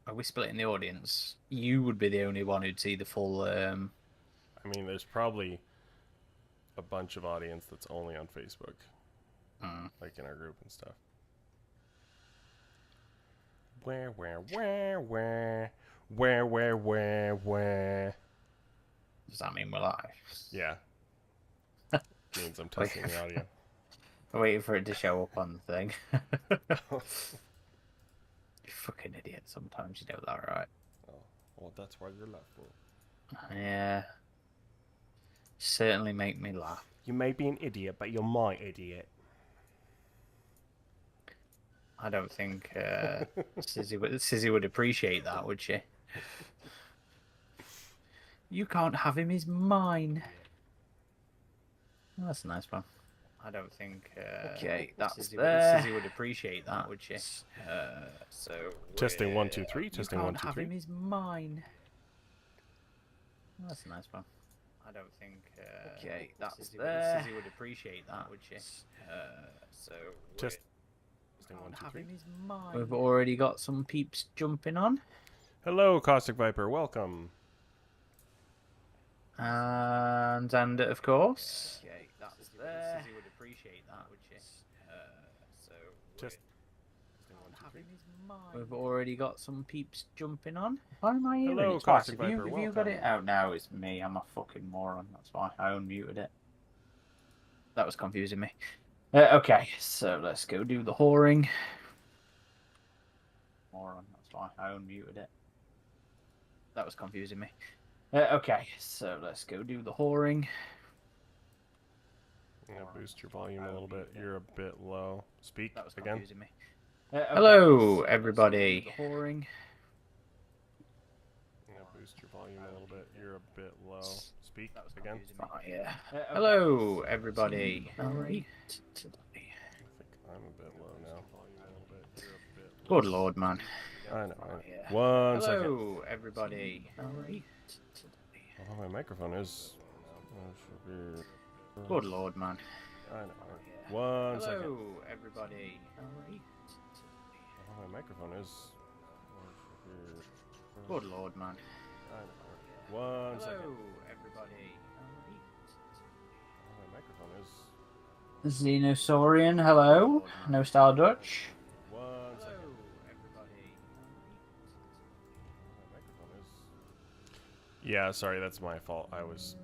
Are we splitting the audience? You would be the only one who'd see the full. I mean, there's probably a bunch of audience that's only on Facebook, Hmm. like in our group and stuff. Where. Does that mean we're live? Yeah, means I'm Wait, testing the audio. waiting for it to show up on the thing. You fucking idiot. Sometimes you know that, right? Oh, well, that's why you're laughing. Yeah. Certainly make me laugh. You may be an idiot, but you're my idiot. I don't think Sizzy would appreciate that, would she? You can't have him, he's mine. Oh, that's a nice one. I don't think Okay, that's Sizzy would appreciate that, would she? Testing 1 2 3. You Testing 1 can't 2 have 3. him, he's mine. Oh, that's a nice one. I don't think Okay, that's Sizzy would appreciate that, would she? Testing Can't 1 2 have 3. him, he's mine. We've already got some peeps jumping on. Hello, Caustic Viper. Welcome. And of course, Okay, that's Sizzy would appreciate that, would she? Testing 1 2 3. We've already got some peeps jumping on. Why am I hearing Hello, it twice? Caustic Have you, Viper. have you got it Welcome. out now? It's me. I'm a fucking moron. That's why I unmuted it. That was confusing me. Okay, so let's go do the whoring. Moron. That's why I unmuted it. That was confusing me. Okay, so let's go do the whoring. Yeah, boost your volume a little bit. You're a bit low. Speak That was again. confusing me. Okay, hello, everybody. Whoring. Yeah, boost your volume a little bit. You're a bit low. Speak again. Oh, yeah. Hello, everybody. I think I'm a bit low now. Good lord, man. I know. Oh, yeah. One second. Hello, everybody. Oh, my microphone is. Good lord, man. I know. Oh, yeah. One second. Hello, everybody. Oh, my microphone is. Good lord, man. I know. One second. Hello, everybody. Oh, my microphone is. Xenosaurian, hello. No Style Dutch. One second. Hello, everybody. My microphone is. Yeah, sorry, that's my fault. I was.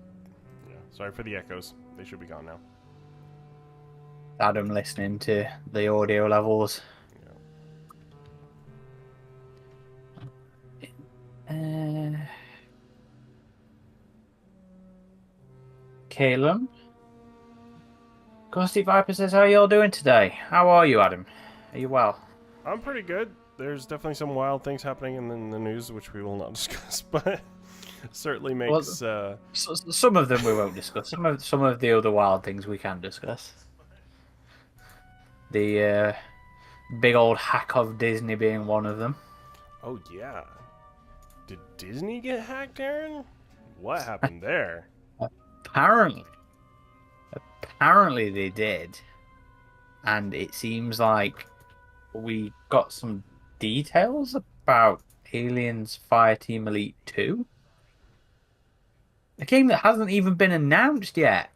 Yeah, sorry for the echoes. They should be gone now. Adam listening to the audio levels. Caleb. Ghosty Viper says, how y'all doing today? How are you, Adam? Are you well? I'm pretty good. There's definitely some wild things happening in the news, which we will not discuss, but certainly makes. Well, some of them we won't discuss. Some of the other wild things we can discuss. The big old hack of Disney being one of them. Oh yeah, did Disney get hacked, Aaron? What happened there? Apparently they did, and it seems like we got some details about Aliens Fireteam Elite 2. A game that hasn't even been announced yet.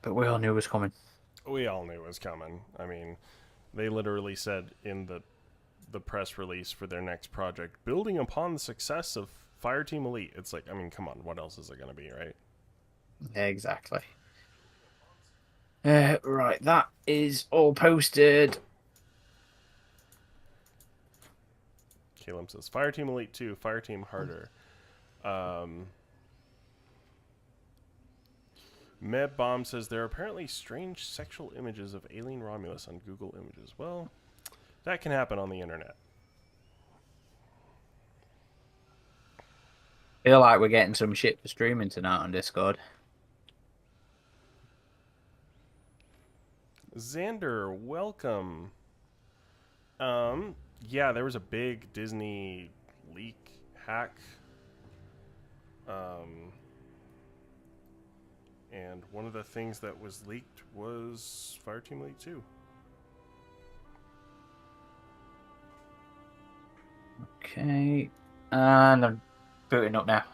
But we all knew it was coming. We all knew it was coming. I mean, they literally said in the press release for their next project, building upon the success of Fireteam Elite. It's like, I mean, come on, what else is it going to be, right? Exactly. Right, that is all posted. Caleb says, Fireteam Elite 2, Fireteam Harder. Meb Bomb says, there are apparently strange sexual images of alien Romulus on Google Images. Well, that can happen on the internet. Feel like we're getting some shit for streaming tonight on Discord. Xander, welcome. Yeah, there was a big Disney leak hack. And one of the things that was leaked was Fireteam Elite 2. Okay. And I'm booting up now.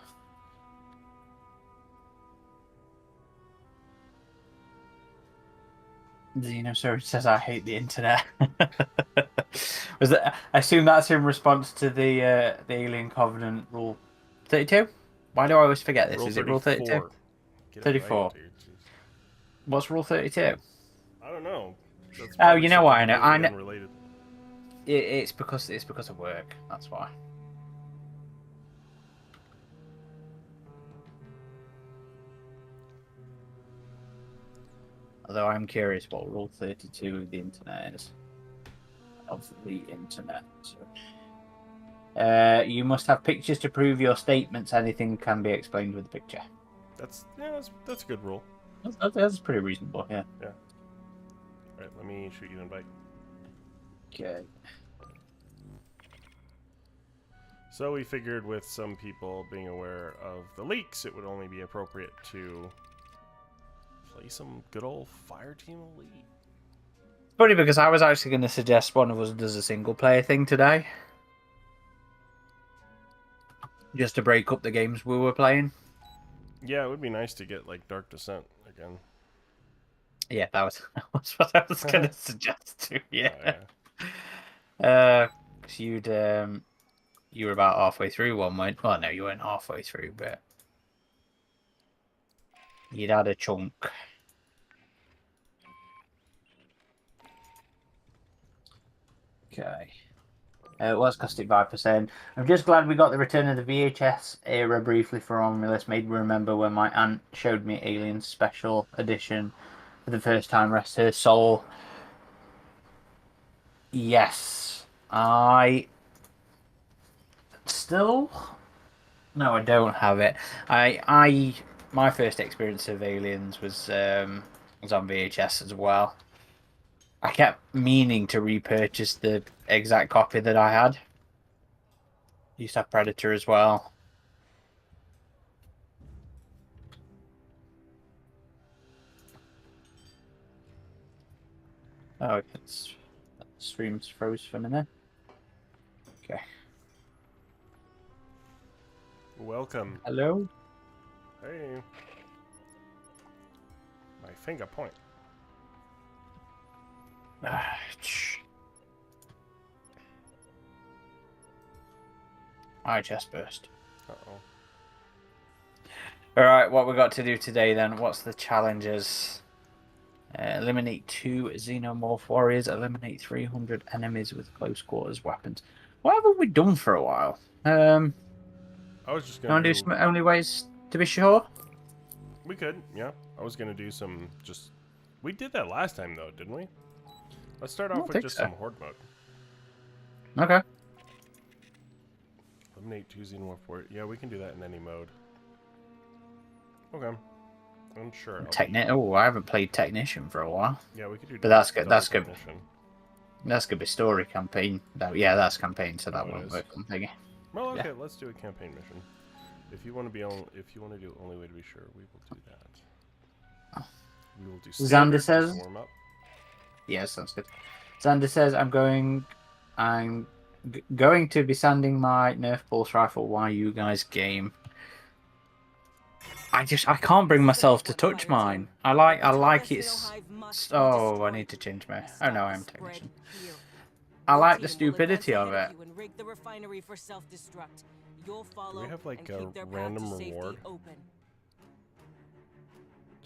Xenosaurus says I hate the internet. Was that? I assume that's in response to the Alien Covenant Rule 32. Why do I always forget this? Rule Is it Rule 32? 34. Get it right, 34. dude. Jeez. What's Rule 32? I don't know. That's Oh, probably you know why something I know. I completely know. unrelated. It's because of work. That's why. Although I'm curious what Rule 32 of the internet is. Of the internet. You must have pictures to prove your statements. Anything can be explained with a picture. That's a good rule. That's pretty reasonable, yeah. Yeah. All right, let me shoot you an invite. Okay. So we figured with some people being aware of the leaks, it would only be appropriate to play some good old Fireteam Elite. Funny because I was actually going to suggest one of us does a single player thing today. Just to break up the games we were playing. Yeah, it would be nice to get like Dark Descent again. Yeah, that was, that's what I was going to suggest too. Yeah. Oh, yeah. 'Cause you were about halfway through one, weren't? Well, no, you weren't halfway through, but you'd had a chunk. Okay. What's Caustic Viper saying? I'm just glad we got the return of the VHS era briefly for Romulus. Made me remember when my aunt showed me Alien Special Edition for the first time. Rest her soul. Yes. I still... No, I don't have it. My first experience of Aliens was on VHS as well. I kept meaning to repurchase the exact copy that I had. Used to have Predator as well. Oh, it's stream's froze for a minute. Okay. Welcome. Hello. Hey. My finger point. My chest burst. Uh-oh. All right, what we got to do today then? What's the challenges? Eliminate 2 xenomorph warriors. Eliminate 300 enemies with close quarters weapons. What haven't we done for a while? I was just You gonna want to do do... some only ways to be sure? We could, yeah. I was gonna do some just... We did that last time though, didn't we? Let's start I off don't with think just so. some horde mode. Okay. Eliminate 2 xenomorph warriors. Yeah, we can do that in any mode. Okay. I'm sure. Oh, I haven't played Technician for a while. Yeah, we could do But that's good. double That's good. technician. That's gonna be story campaign. Yeah, that's campaign, so that Oh, it won't is. work on thingy. Well, okay, Yeah. let's do a campaign mission. If you want to do only way to be sure, we will do that. We will do standard Xander says, just to warm up. "Yeah, sounds good." Xander says, I'm going to be sanding my Nerf pulse rifle while you guys game. I can't bring myself to touch mine. I like it's. Oh, I need to change my. Oh no, I am technician. I like the stupidity of it. Do we have like a random reward?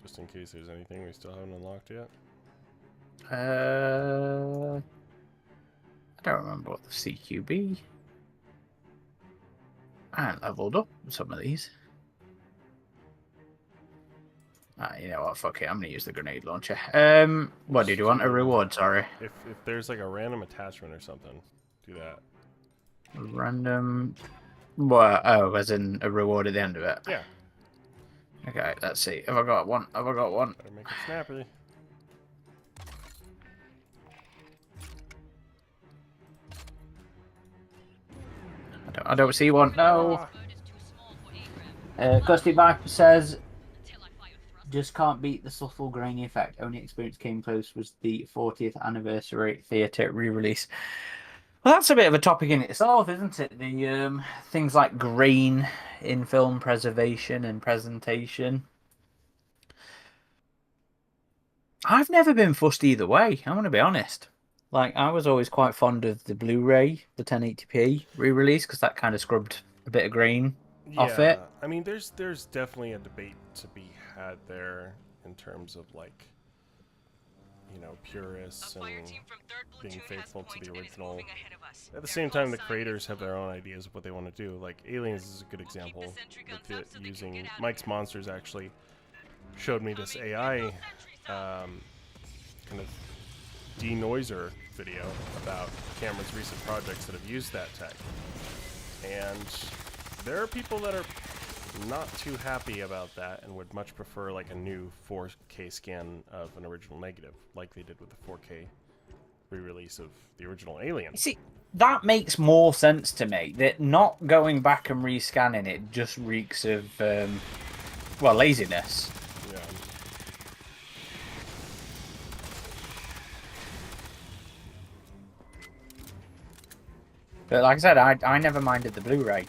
Just in case there's anything we still haven't unlocked yet. I don't remember what the CQB. I haven't leveled up some of these. You know what? Fuck it. I'm gonna use the grenade launcher. What did you want? A reward? Sorry. If there's like a random attachment or something, do that. Random. What? Oh, as in a reward at the end of it. Yeah. Okay. Let's see. Have I got one? Have I got one? Better make it snappy. I don't see one. No. Gusty Viper says, just can't beat the subtle grainy effect. Only experience came close was the 40th anniversary theatre re-release. Well, that's a bit of a topic in itself, isn't it? The things like grain in film preservation and presentation. I've never been fussed either way. I'm going to be honest. Like, I was always quite fond of the Blu-ray, the 1080p re-release, because that kind of scrubbed a bit of grain off Yeah, it. I mean, there's definitely a debate to be had there in terms of like, purists and being faithful to the original. At the same time, the creators have their own ideas of what they want to do. Like Aliens is a good example. With it using Mike's Monsters actually showed me this AI kind of denoiser video about Cameron's recent projects that have used that tech. And there are people that are not too happy about that and would much prefer like a new 4K scan of an original negative, like they did with the 4K re-release of the original You Aliens. see, that makes more sense to me. That not going back and rescanning it just reeks of, well, laziness. Yeah. But like I said, I never minded the Blu-ray,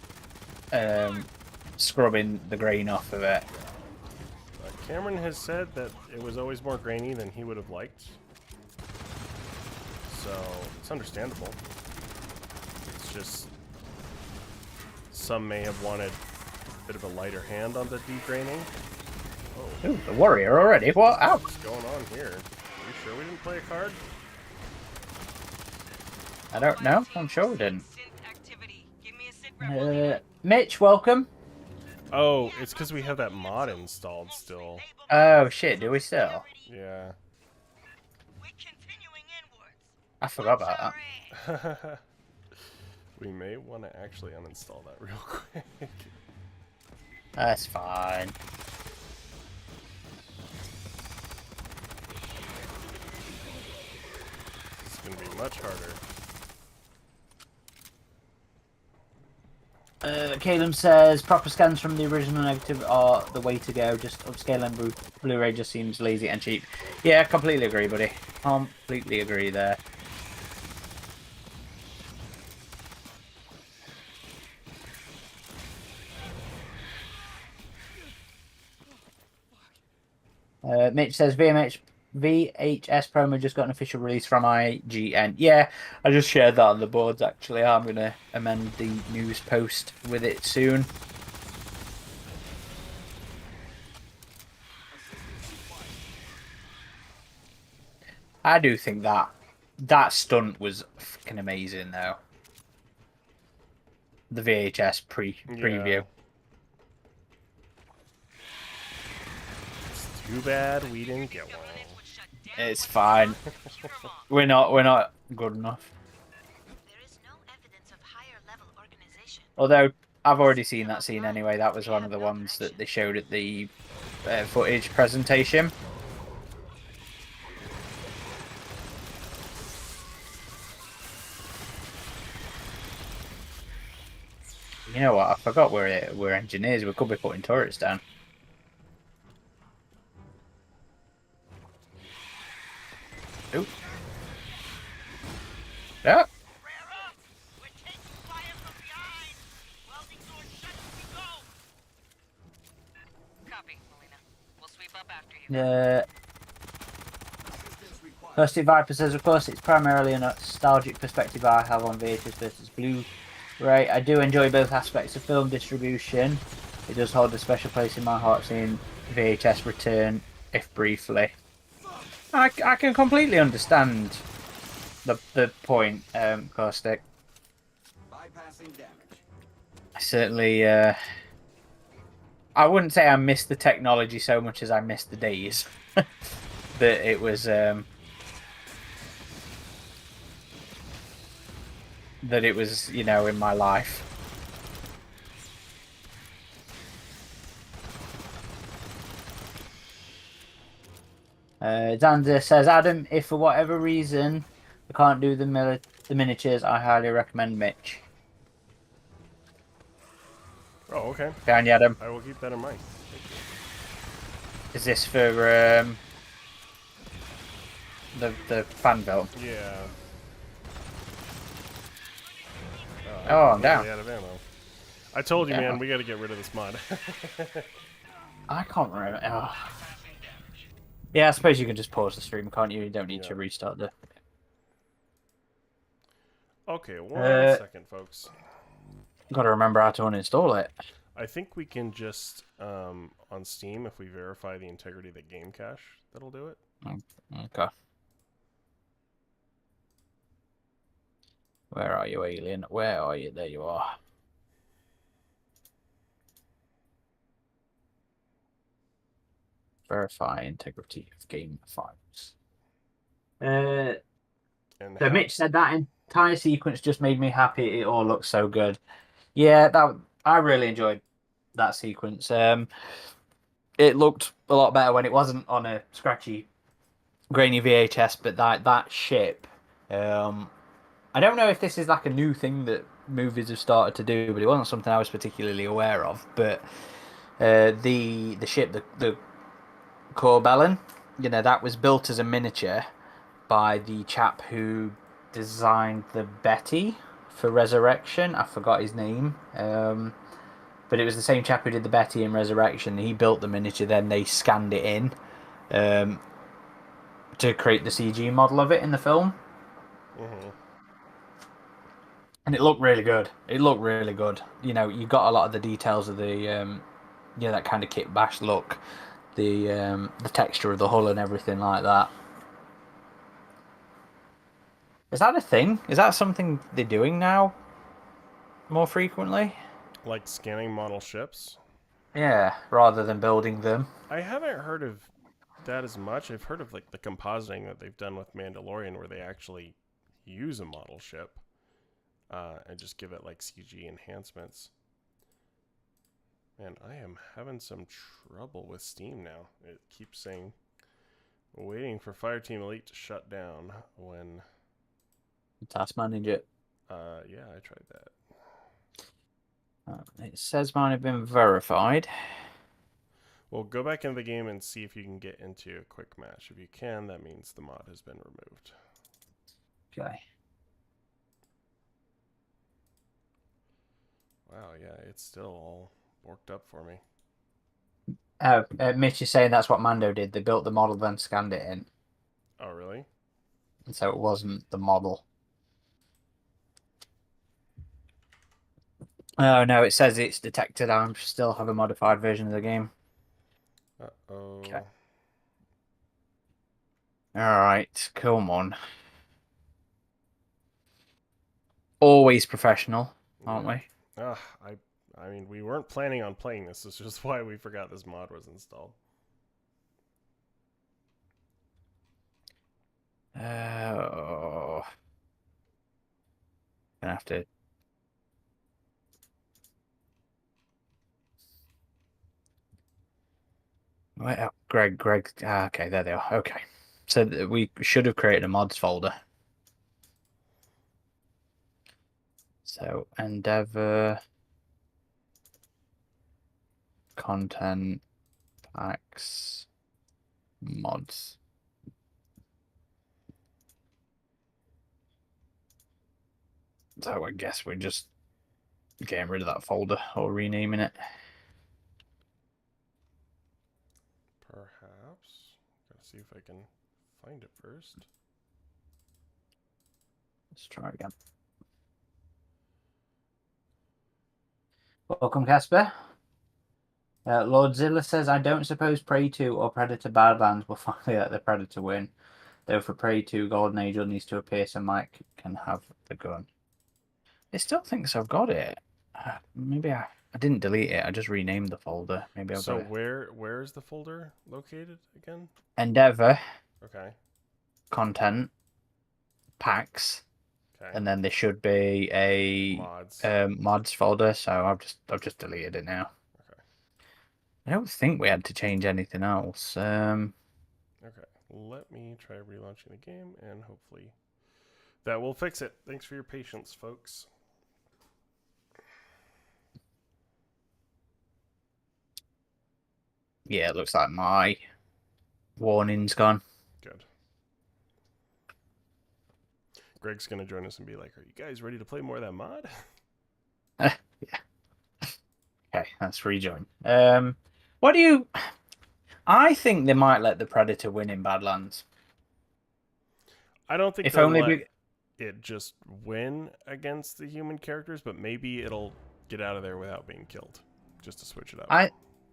scrubbing the grain off of it. Cameron has said that it was always more grainy than he would have liked. So, it's understandable. It's just some may have wanted a bit of a lighter hand on the degraining. Oh, Ooh, the warrior already. What? Ow. what's going on here? Are you sure we didn't play a card? I don't know. I'm sure we didn't. Mitch, welcome. Oh, it's because we have that mod installed still. Oh shit, do we still? Yeah. I forgot about that. We may want to actually uninstall that real quick. That's fine. It's going to be much harder. Caleb says proper scans from the original negative are the way to go. Just upscaling Blu-ray just seems lazy and cheap. Yeah, completely agree, buddy. Completely agree there. Mitch says VHS promo just got an official release from IGN. Yeah, I just shared that on the boards actually. I'm gonna amend the news post with it soon. I do think that stunt was fucking amazing though. The VHS preview. It's too bad we didn't get one. It's fine. We're not good enough. Although I've already seen that scene anyway. That was one of the ones that they showed at the footage presentation. You know what? I forgot we're engineers. We could be putting turrets down. Oop. Yeah. Thirsty Viper says, of course, it's primarily a nostalgic perspective I have on VHS versus Blu-ray. I do enjoy both aspects of film distribution. It does hold a special place in my heart seeing VHS return, if briefly. I can completely understand the point, Caustic. I certainly, I wouldn't say I missed the technology so much as I missed the days that it was in my life. Xander says, Adam, if for whatever reason I can't do the miniatures, I highly recommend Mitch. Oh, okay. Down you, Adam. I will keep that in mind. Is this for the fan film? Yeah. Oh, I'm down. nearly out of ammo. I told you, man, Down. we got to get rid of this mod. I can't remember. Oh. Yeah, I suppose you can just pause the stream, can't you? You don't need Yeah. to restart the. Okay, one Uh, second, folks. Got to remember how to uninstall it. I think we can just, on Steam, if we verify the integrity of the game cache, that'll do it. Okay. Where are you, alien? Where are you? There you are. Verify integrity of game files. Uh, And so how? Mitch said that entire sequence just made me happy. It all looks so good. Yeah, that I really enjoyed that sequence. It looked a lot better when it wasn't on a scratchy, grainy VHS. But that ship, I don't know if this is like a new thing that movies have started to do, but it wasn't something I was particularly aware of. But the ship, the Corbellin, that was built as a miniature by the chap who designed the Betty for Resurrection. I forgot his name. But it was the same chap who did the Betty in Resurrection. He built the miniature, then they scanned it in um, to create the CG model of it in the film. Mm-hmm. And it looked really good. It looked really good. You got a lot of the details of the that kind of kit bash look, the texture of the hull and everything like that. Is that a thing? Is that something they're doing now more frequently? Like scanning model ships. Yeah, rather than building them. I haven't heard of that as much. I've heard of like the compositing that they've done with Mandalorian, where they actually use a model ship and just give it like CG enhancements. Man, I am having some trouble with Steam now. It keeps saying waiting for Fireteam Elite to shut down when. Task manager. Yeah, I tried that. It says mine have been verified. Well, go back into the game and see if you can get into a quick match. If you can, that means the mod has been removed. Okay. Wow, yeah, it's still all worked up for me. Oh, Mitch is saying that's what Mando did. They built the model, then scanned it in. Oh, really? And so it wasn't the model. Oh, no, it says it's detected. I still have a modified version of the game. Okay. Uh-oh. All right, come on. Always professional, aren't Yeah. we? Ah, I mean, we weren't planning on playing this. This is just why we forgot this mod was installed. Oh, gonna have to. Wait, oh, Greg. Okay, there they are. Okay, so we should have created a mods folder. So Endeavor content packs mods. So I guess we're just getting rid of that folder or renaming it. Perhaps. Gotta see if I can find it first. Let's try again. Welcome, Casper. Lord Zilla says, I don't suppose Prey 2 or Predator Badlands will finally let the Predator win. Though for Prey 2, Golden Angel needs to appear so Mike can have the gun. It still thinks I've got it. Maybe I didn't delete it. I just renamed the folder. Maybe I've So got it. where is the folder located again? Endeavor, Okay. content, packs, Okay. and then there should be a Mods. mods folder. So I've just deleted it now. Okay. I don't think we had to change anything else. Okay. Let me try relaunching the game and hopefully that will fix it. Thanks for your patience, folks. Yeah, it looks like my warning's gone. Good. Greg's gonna join us and be like, "Are you guys ready to play more of that mod?" Yeah. Okay, let's rejoin. What do you? I think they might let the Predator win in Badlands. I don't think If they'll only let be, it just win against the human characters, but maybe it'll get out of there without being killed, just to switch it up.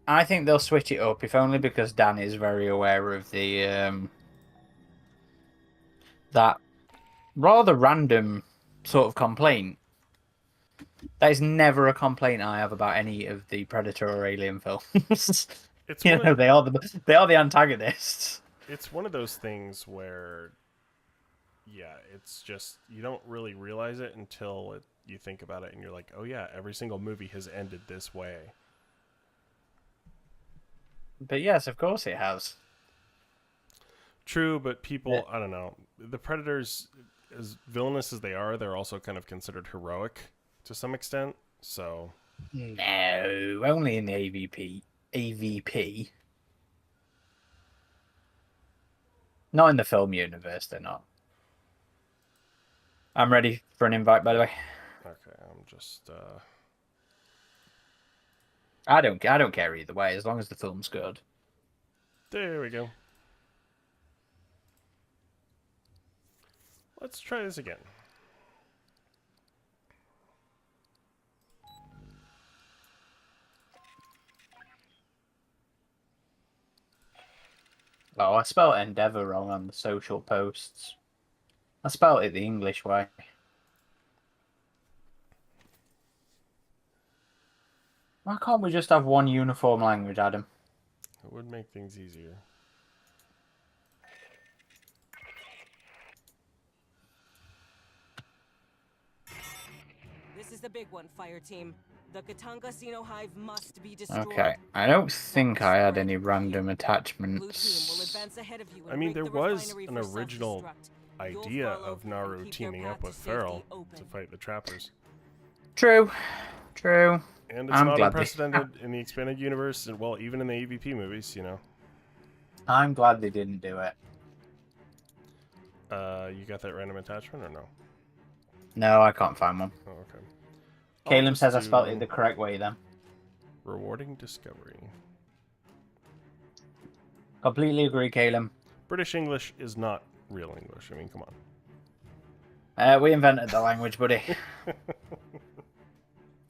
I think they'll switch it up, if only because Dan is very aware of the that rather random sort of complaint. That is never a complaint I have about any of the Predator or Alien films. It's You one of know, they are the antagonists. it's one of those things where, yeah, it's just you don't really realize it until you think about it, and you're like, oh yeah, every single movie has ended this way. But yes, of course it has. True, but Yeah. people, I don't know, the Predators, as villainous as they are, they're also kind of considered heroic to some extent. So No, only in the AVP. AVP. Not in the film universe, they're not. I'm ready for an invite, by the way. okay, I'm just I don't care either way, as long as the film's good. there we go. Let's try this again. Oh, I spelled endeavor wrong on the social posts. I spelled it the English way. Why can't we just have one uniform language, Adam? It would make things easier. This is the big one, Fireteam. The Katanga Sino hive must be destroyed. Okay, I don't think I had any random attachments. I mean, there was an original idea of Naru teaming up with Feral to fight the Trappers. True, true. And it's I'm not glad unprecedented in the expanded universe, and well, even in the AVP movies, you know. I'm glad they didn't do it. You got that random attachment or no? No, I can't find one. Oh, okay. Caleb says I spelled it the correct way then. Rewarding discovery. Completely agree, Caleb. British English is not real English. I mean, come on. We invented the language, buddy.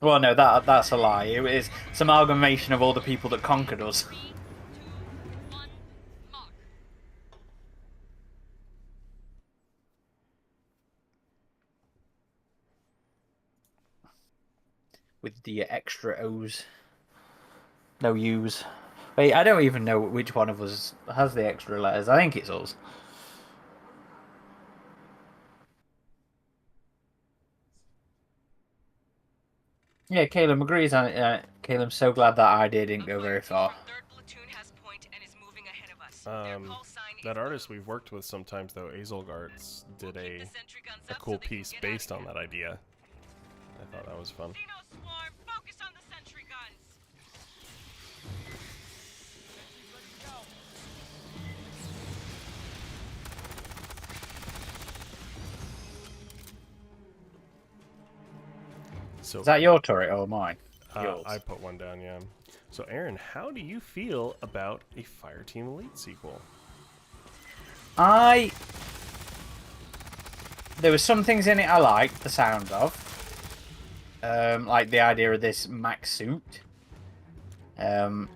Well, no, that's a lie. It's an amalgamation of all the people that conquered us. 3, 2, 1, mark. With the extra O's. No U's. Wait, I don't even know which one of us has the extra letters. I think it's us. Yeah, Caleb agrees on it. Caleb's so glad that idea didn't go very far. That artist we've worked with sometimes, though, Azelgarts, did a cool piece based on that idea. I thought that was fun. So Is that your turret or mine? Yours. I put one down, yeah. So, Aaron, how do you feel about a Fireteam Elite sequel? There were some things in it I liked the sound of. Like the idea of this mech suit. Oh,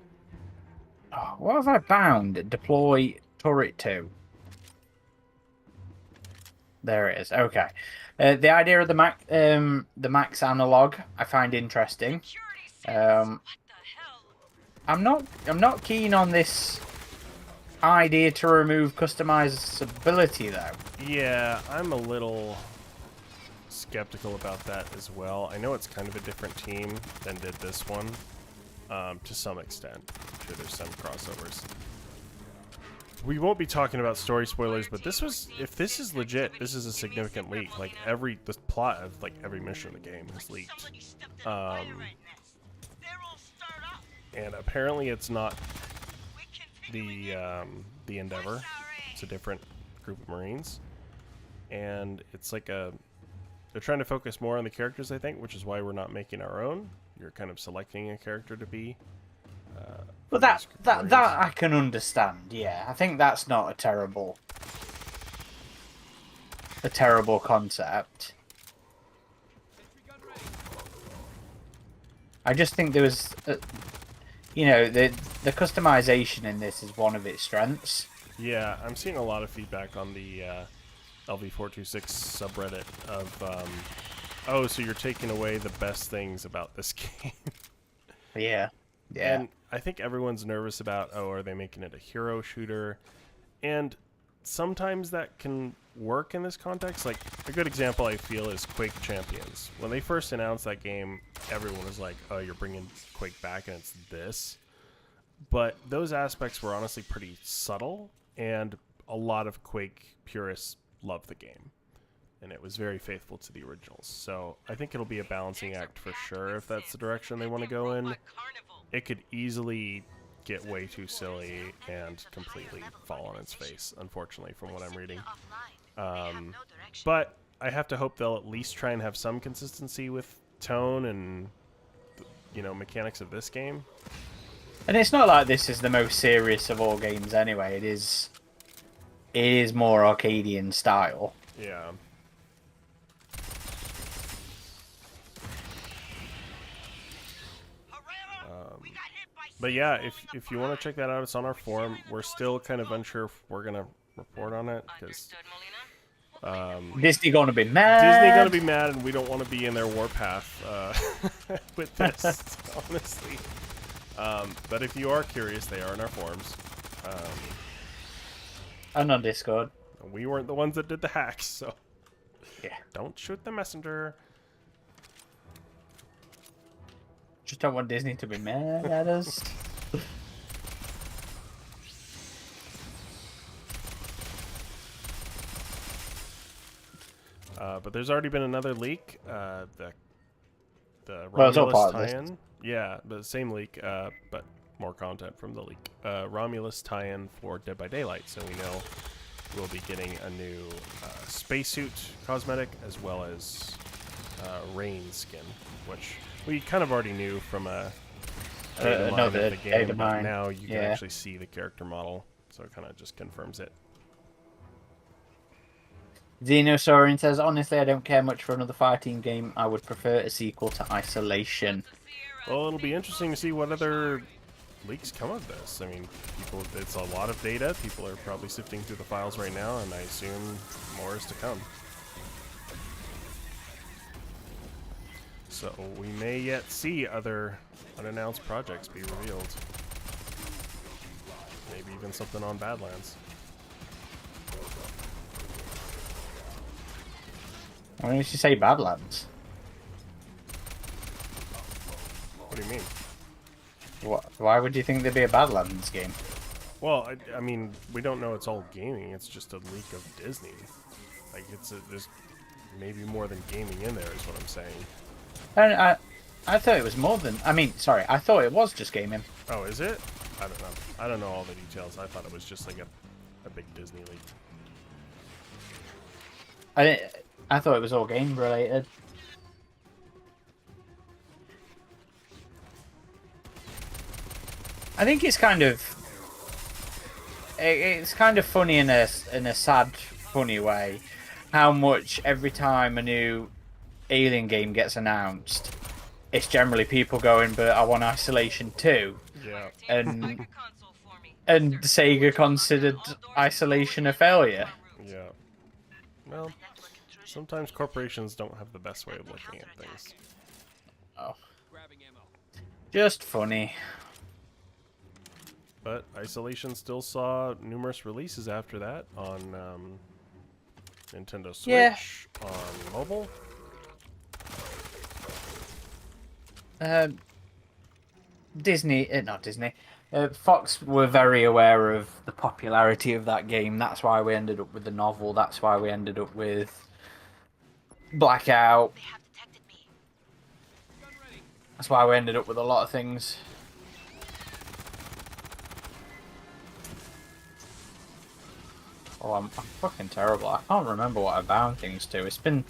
what have I found? Deploy turret 2. There it is. Okay. The idea of the Max analog I find interesting. I'm not keen on this idea to remove customizability though. Yeah, I'm a little skeptical about that as well. I know it's kind of a different team than did this one, to some extent. I'm sure there's some crossovers. We won't be talking about story spoilers, but if this is legit, this is a significant leak. Like the plot of like every mission in the game is leaked. And apparently it's not the Endeavor. It's a different group of Marines. And it's like they're trying to focus more on the characters, I think, which is why we're not making our own. You're kind of selecting a character to be. But that I can understand. Yeah, I think that's not a terrible concept. I just think there was, you know, the customization in this is one of its strengths. Yeah, I'm seeing a lot of feedback on the LV426 subreddit of, oh, so you're taking away the best things about this game. Yeah. Yeah. And I think everyone's nervous about, oh, are they making it a hero shooter? And sometimes that can work in this context. Like, a good example I feel is Quake Champions. When they first announced that game, everyone was like, oh, you're bringing Quake back and it's this. But those aspects were honestly pretty subtle, and a lot of Quake purists love the game. And it was very faithful to the originals. So I think it'll be a balancing act for sure if that's the direction they want to go in. It could easily get way too silly and completely fall on its face, unfortunately, from what I'm reading. But I have to hope they'll at least try and have some consistency with tone and, you know, mechanics of this game. And it's not like this is the most serious of all games anyway. It is more Arcadian style. Yeah. But yeah, if you want to check that out, it's on our forum. We're still kind of unsure if we're going to report on it, because Disney gonna be mad. Disney gonna be mad, and we don't want to be in their warpath with this, honestly. But if you are curious, they are in our forums. And on Discord. We weren't the ones that did the hacks, so Yeah. don't shoot the messenger. Just don't want Disney to be mad at us. But there's already been another leak. The Well, it's all Romulus part of this. tie-in. Yeah, the same leak, but more content from the leak. Romulus tie-in for Dead by Daylight, so we know we'll be getting a new spacesuit cosmetic as well as Rain skin, which we kind of already knew from a data mine of the game, but now you can actually see the character model, so it kind of just confirms it. Xenosaurian says, honestly, I don't care much for another Fireteam game. I would prefer a sequel to Isolation. Well, it'll be interesting to see what other leaks come of this. I mean, it's a lot of data. People are probably sifting through the files right now, and I assume more is to come. So we may yet see other unannounced projects be revealed. Maybe even something on Badlands. Why did you say Badlands? What do you mean? Why would you think there'd be a Badlands game? Well, I mean, we don't know it's all gaming. It's just a leak of Disney. Like, there's maybe more than gaming in there is what I'm saying. And I thought it was more than... I mean, sorry, I thought it was just gaming. Oh, is it? I don't know. I don't know all the details. I thought it was just like a big Disney leak. I thought it was all game related. I think it's kind of funny in a sad, funny way how much every time a new Alien game gets announced, it's generally people going, but I want Isolation 2. Yeah. And Sega considered Isolation a failure. Yeah. Well, sometimes corporations don't have the best way of looking at things. Oh. Just funny. But Isolation still saw numerous releases after that on Nintendo Switch, on mobile. Not Disney. Fox were very aware of the popularity of that game. That's why we ended up with the novel. That's why we ended up with Blackout. That's why we ended up with a lot of things. Oh, I'm fucking terrible. I can't remember what I bound things to. It's been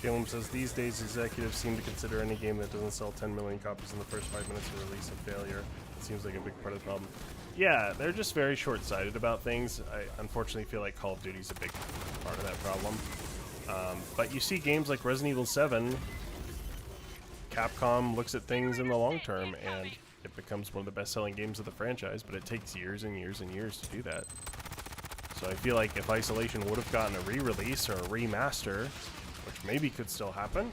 Galen says, these days executives seem to consider any game that doesn't sell 10 million copies in the first 5 minutes of release a failure. It seems like a big part of the problem. Yeah, they're just very short-sighted about things. I unfortunately feel like Call of Duty's a big part of that problem. But you see games like Resident Evil 7, Capcom looks at things in the long term, and it becomes one of the best-selling games of the franchise, but it takes years and years and years to do that. So I feel like if Isolation would have gotten a re-release or a remaster, which maybe could still happen,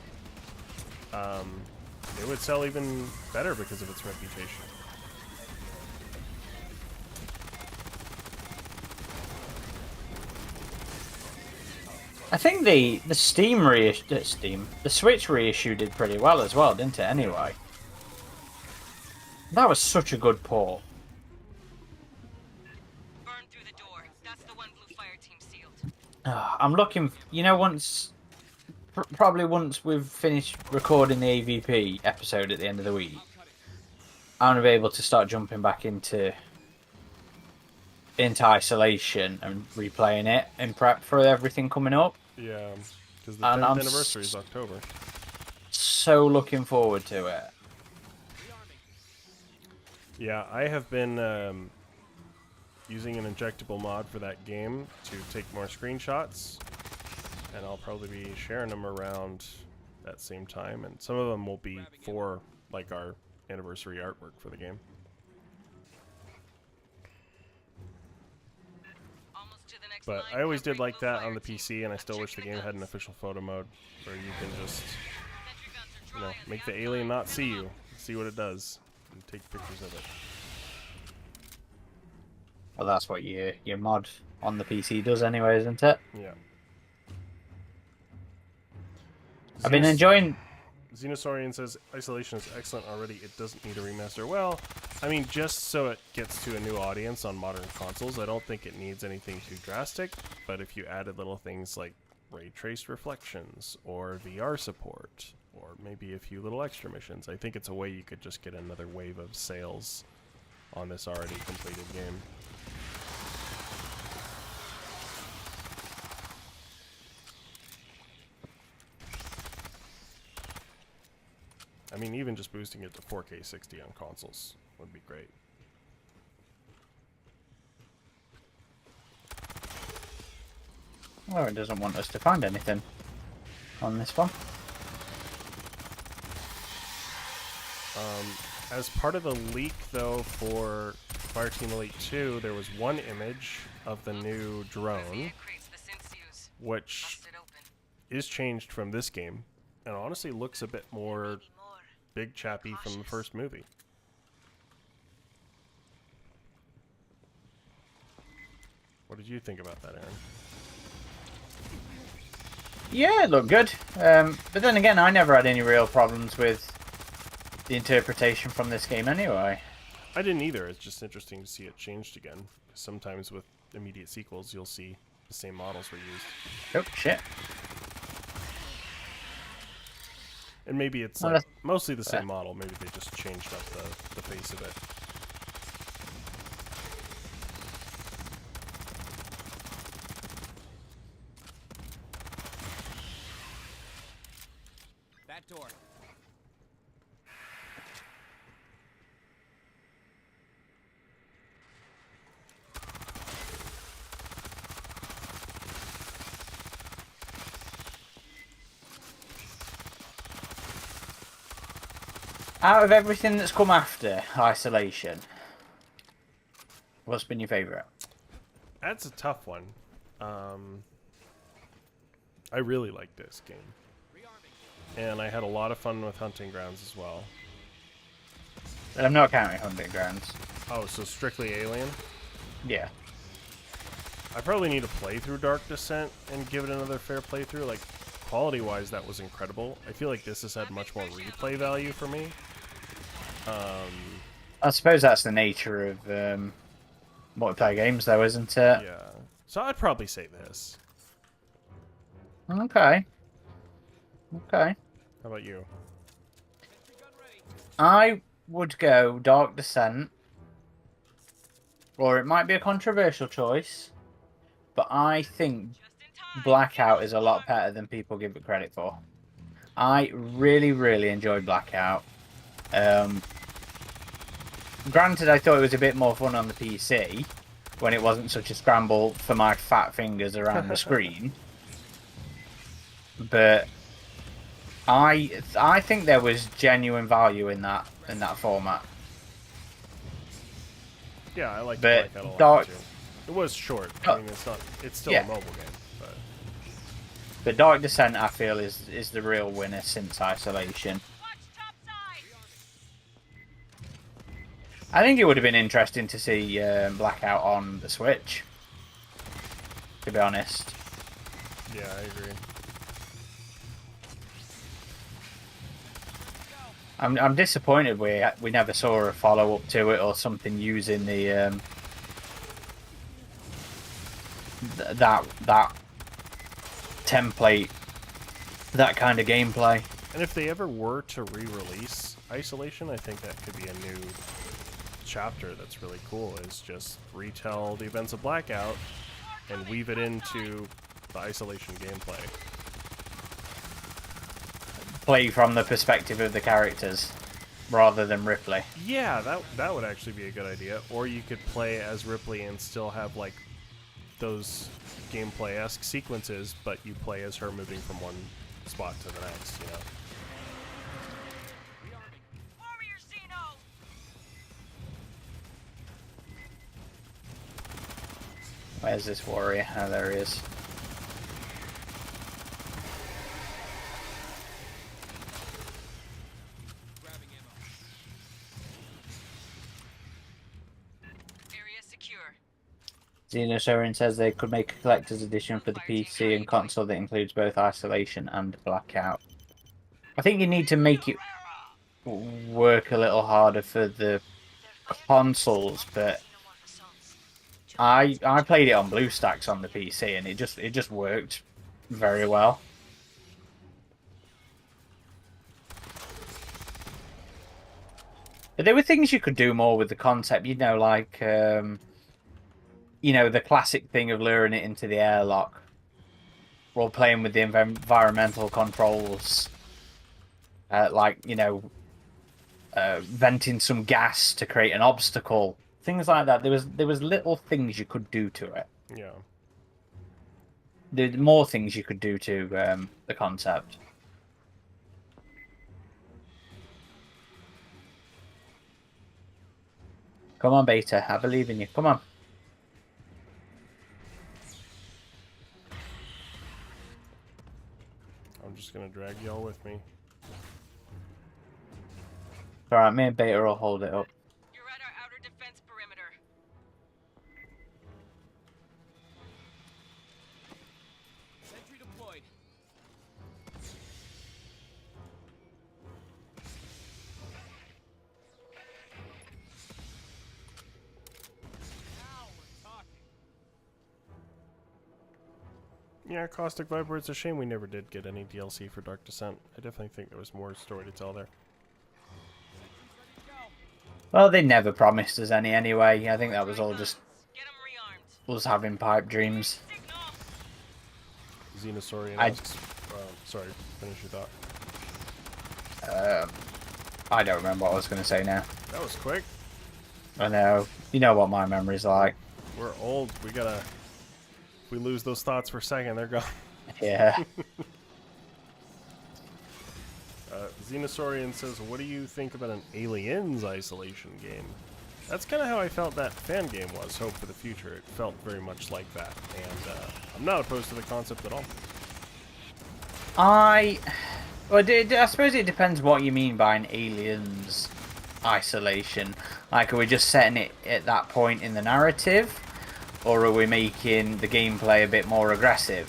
it would sell even better because of its reputation. I think the Steam reissue, the Switch reissue did pretty well as well, didn't it? Anyway, that was such a good port. Burn through the door. That's the one Blue Fireteam sealed. I'm looking, you know, probably once we've finished recording the AVP episode at the end of the week, I'm gonna be able to start jumping back into Isolation and replaying it in prep for everything coming up. Yeah, because the 10th anniversary is October. So looking forward to it. Yeah, I have been using an injectable mod for that game to take more screenshots, and I'll probably be sharing them around that same time, and some of them will be for like our anniversary artwork for the game. But I always did like that on the PC, and I still wish the game had an official photo mode where you can just, you know, make the alien not see you, see what it does, and take pictures of it. Well, that's what your mod on the PC does anyway, isn't it? Yeah. I've been enjoying... Xenosaurian says, Isolation is excellent already, it doesn't need a remaster. Well, I mean, just so it gets to a new audience on modern consoles, I don't think it needs anything too drastic, but if you added little things like ray traced reflections, or VR support, or maybe a few little extra missions, I think it's a way you could just get another wave of sales on this already completed game. I mean, even just boosting it to 4K 60 on consoles would be great. Oh, it doesn't want us to find anything on this one. As part of the leak, though, for Fireteam Elite 2, there was one image of the new drone, which is changed from this game, and honestly looks a bit more big chappy from the first movie. What did you think about that, Aaron? Yeah, it looked good. But then again, I never had any real problems with the interpretation from this game anyway. I didn't either. It's just interesting to see it changed again. Sometimes with immediate sequels, you'll see the same models were used. Oh, shit. And maybe it's like mostly the same model. Maybe they just changed up the face of it. That door. Out of everything that's come after Isolation, what's been your favourite? That's a tough one. I really like this game. And I had a lot of fun with Hunting Grounds as well. I'm not counting Hunting Grounds. Oh, so strictly Alien? Yeah. I probably need to play through Dark Descent and give it another fair playthrough. Like, quality-wise, that was incredible. I feel like this has had much more replay value for me. I suppose that's the nature of multiplayer games, though, isn't it? Yeah. So I'd probably say this. Okay. Okay. How about you? I would go Dark Descent, or it might be a controversial choice, but I think Blackout is a lot better than people give it credit for. I really, really enjoyed Blackout. Granted, I thought it was a bit more fun on the PC when it wasn't such a scramble for my fat fingers around the screen. But I think there was genuine value in that format. Yeah, I like But Blackout a lot Dark, too. It was short. I mean, it's still yeah. a mobile game, but But Dark Descent, I feel, is the real winner since Isolation. Watch topside. I think it would have been interesting to see Blackout on the Switch, to be honest. yeah, I agree. I'm disappointed we never saw a follow up to it or something using the that template, that kind of gameplay. And if they ever were to re-release Isolation, I think that could be a new chapter that's really cool, is just retell the events of Blackout and weave it into the Isolation gameplay. Play from the perspective of the characters rather than Ripley. Yeah, that would actually be a good idea. Or you could play as Ripley and still have like those gameplay-esque sequences, but you play as her moving from one spot to the next, you know. Warrior Xeno. Where's this warrior? Oh, there he is. Area secure. Xenosaurian says they could make a collector's edition for the PC and console that includes both Isolation and Blackout. I think you need to make it work a little harder for the consoles, but I played it on BlueStacks on the PC and it just worked very well. But there were things you could do more with the concept, you know, like you know, the classic thing of luring it into the airlock, or playing with the environmental controls, like, you know, venting some gas to create an obstacle, things like that. There was little things you could do to it. Yeah. There's more things you could do to the concept. Come on, Beta, I believe in you. Come on. I'm just gonna drag y'all with me. Alright, me and Beta will hold it up. You're at our outer defense perimeter. Sentry deployed. Now we're talking. Yeah, Caustic Viper, it's a shame we never did get any DLC for Dark Descent. I definitely think there was more story to tell there. Well, they never promised us any anyway. I think that was all just Get 'em rearmed. us having pipe dreams. Signal. Xenosaurian I- asks... sorry, finish your thought. I don't remember what I was going to say now. That was quick. I know. You know what my memory's like. We're old. We gotta... If we lose those thoughts for a second, they're gone. Yeah. Xenosaurian says, what do you think about an Aliens Isolation game? That's kind of how I felt that fan game was, Hope for the Future. It felt very much like that, and I'm not opposed to the concept at all. Well, I suppose it depends what you mean by an Aliens Isolation. Like, are we just setting it at that point in the narrative? Or are we making the gameplay a bit more aggressive?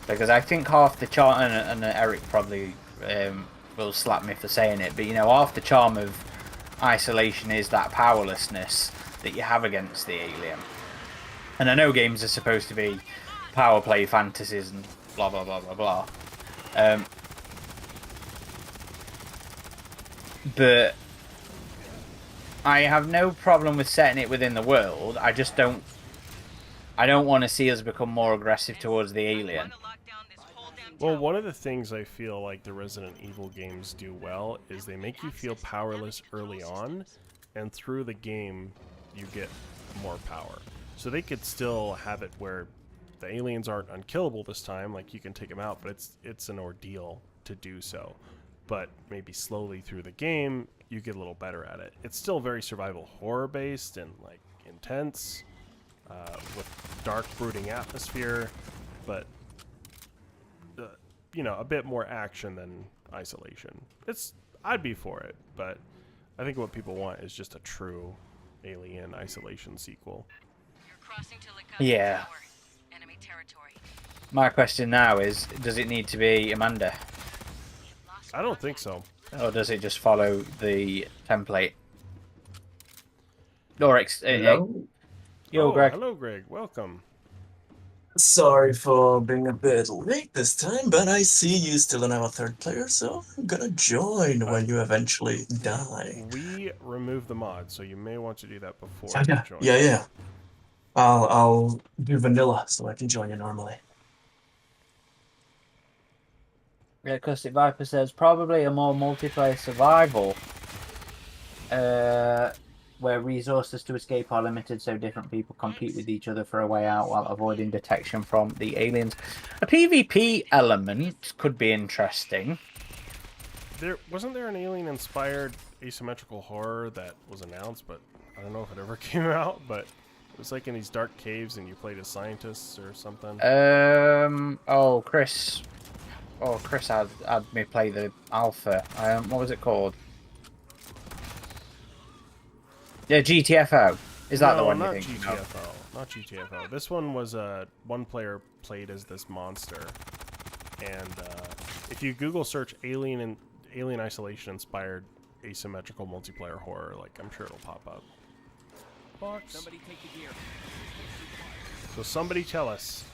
Because I think half the charm, and Eric probably will slap me for saying it, but you know, half the charm of Isolation is that powerlessness that you have against the alien. And I know games are supposed to be power play fantasies and blah blah blah blah blah. But I have no problem with setting it within the world. I just don't want to see us become more aggressive towards the alien. Trying to lock down this whole damn Well, one of the things I feel like the Resident Evil games do well is they make you feel powerless early on, and through the game, you get more power. So they could still have it where the aliens aren't unkillable this time, like you can take them out, but it's an ordeal to do so. But maybe slowly through the game, you get a little better at it. It's still very survival horror based and like intense, with dark brooding atmosphere, but you know, a bit more action than Isolation. I'd be for it, but I think what people want is just a true Alien Isolation sequel. You're crossing to Yeah. Tower. Enemy territory. My question now is, does it need to be Amanda? I don't think so. Or does it just follow the template? Or Hello? Yo, Greg. Hello, Greg. Welcome. Sorry for being a bit late this time, but I see you still don't have a third player, so I'm gonna join when you eventually die. We removed the mod, so you may want to do that before Oh, you yeah, join. yeah. I'll do vanilla so I can join you normally. Yeah, Custic Viper says probably a more multiplayer survival, where resources to escape are limited, so different people compete with each other for a way out while avoiding detection from the aliens. A PvP element could be interesting. Wasn't there an alien-inspired asymmetrical horror that was announced, but I don't know if it ever came out, but it was like in these dark caves and you played as scientists or something. Chris had me play the alpha. What was it called? Yeah, GTFO. Is that the one you think? No, not GTFO. This one was one player played as this monster, and if you Google search Alien Isolation inspired asymmetrical multiplayer horror, like I'm sure it'll pop up. Box. Somebody take the gear. So somebody tell us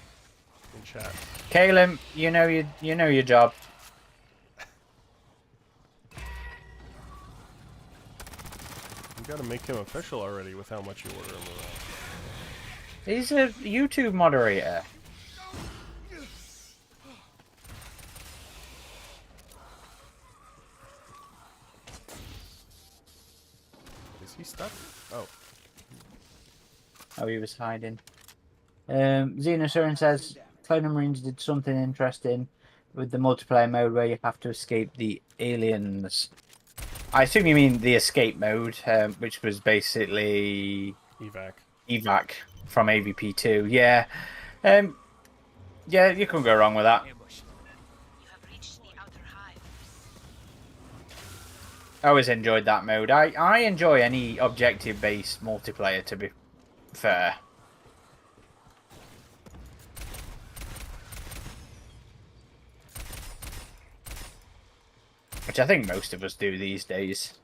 in chat. Caleb, you know your job. You gotta make him official already with how much you order him around. He's a YouTube moderator. Is he stuck? Oh. Oh, he was hiding. Xenosurin says Clone Marines did something interesting with the multiplayer mode where you have to escape the aliens. I assume you mean the escape mode, which was basically evac from AVP2. Yeah, yeah, you couldn't go wrong with that. You have reached the outer hive. I always enjoyed that mode. I enjoy any objective-based multiplayer, to be fair. Which I think most of us do these days.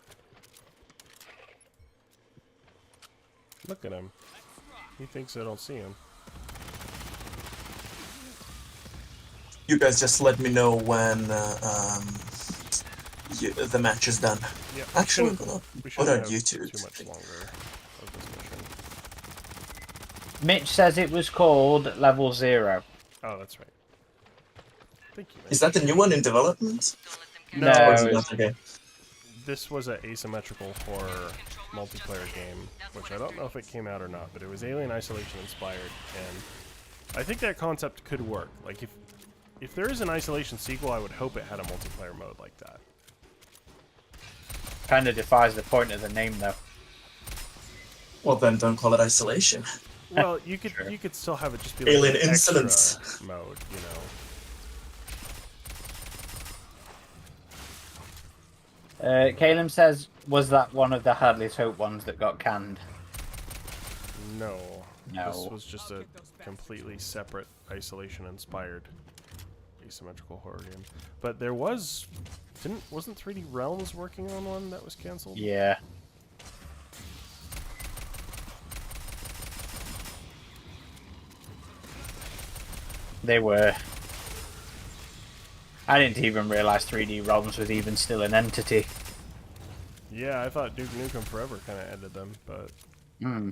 Look at him. He thinks I don't see him. You guys just let me know when the match is done. Yeah, Actually, I'm gonna put on YouTube. Too much longer of this mission. Mitch says it was called Level 0. Oh, that's right. Thank you. Is that the new one in development? Don't let them No, Or is it it's- not? Okay. This was an asymmetrical horror multiplayer game, which I don't know if it came out or not, but it was Alien Isolation inspired, and I think that concept could work. Like if there is an Isolation sequel, I would hope it had a multiplayer mode like that. Kind of defies the point of the name, though. Well, then don't call it isolation. Well, you could Sure. you could still have it just be like Alien an extra incidents. mode, you know. Caleb says, was that one of the Hadley's Hope ones that got canned? No. No. This was just a completely separate Isolation-inspired asymmetrical horror game. But there wasn't 3D Realms working on one that was canceled? Yeah. They were. I didn't even realize 3D Realms was even still an entity. Yeah, I thought Duke Nukem Forever kind of ended them, but Hmm.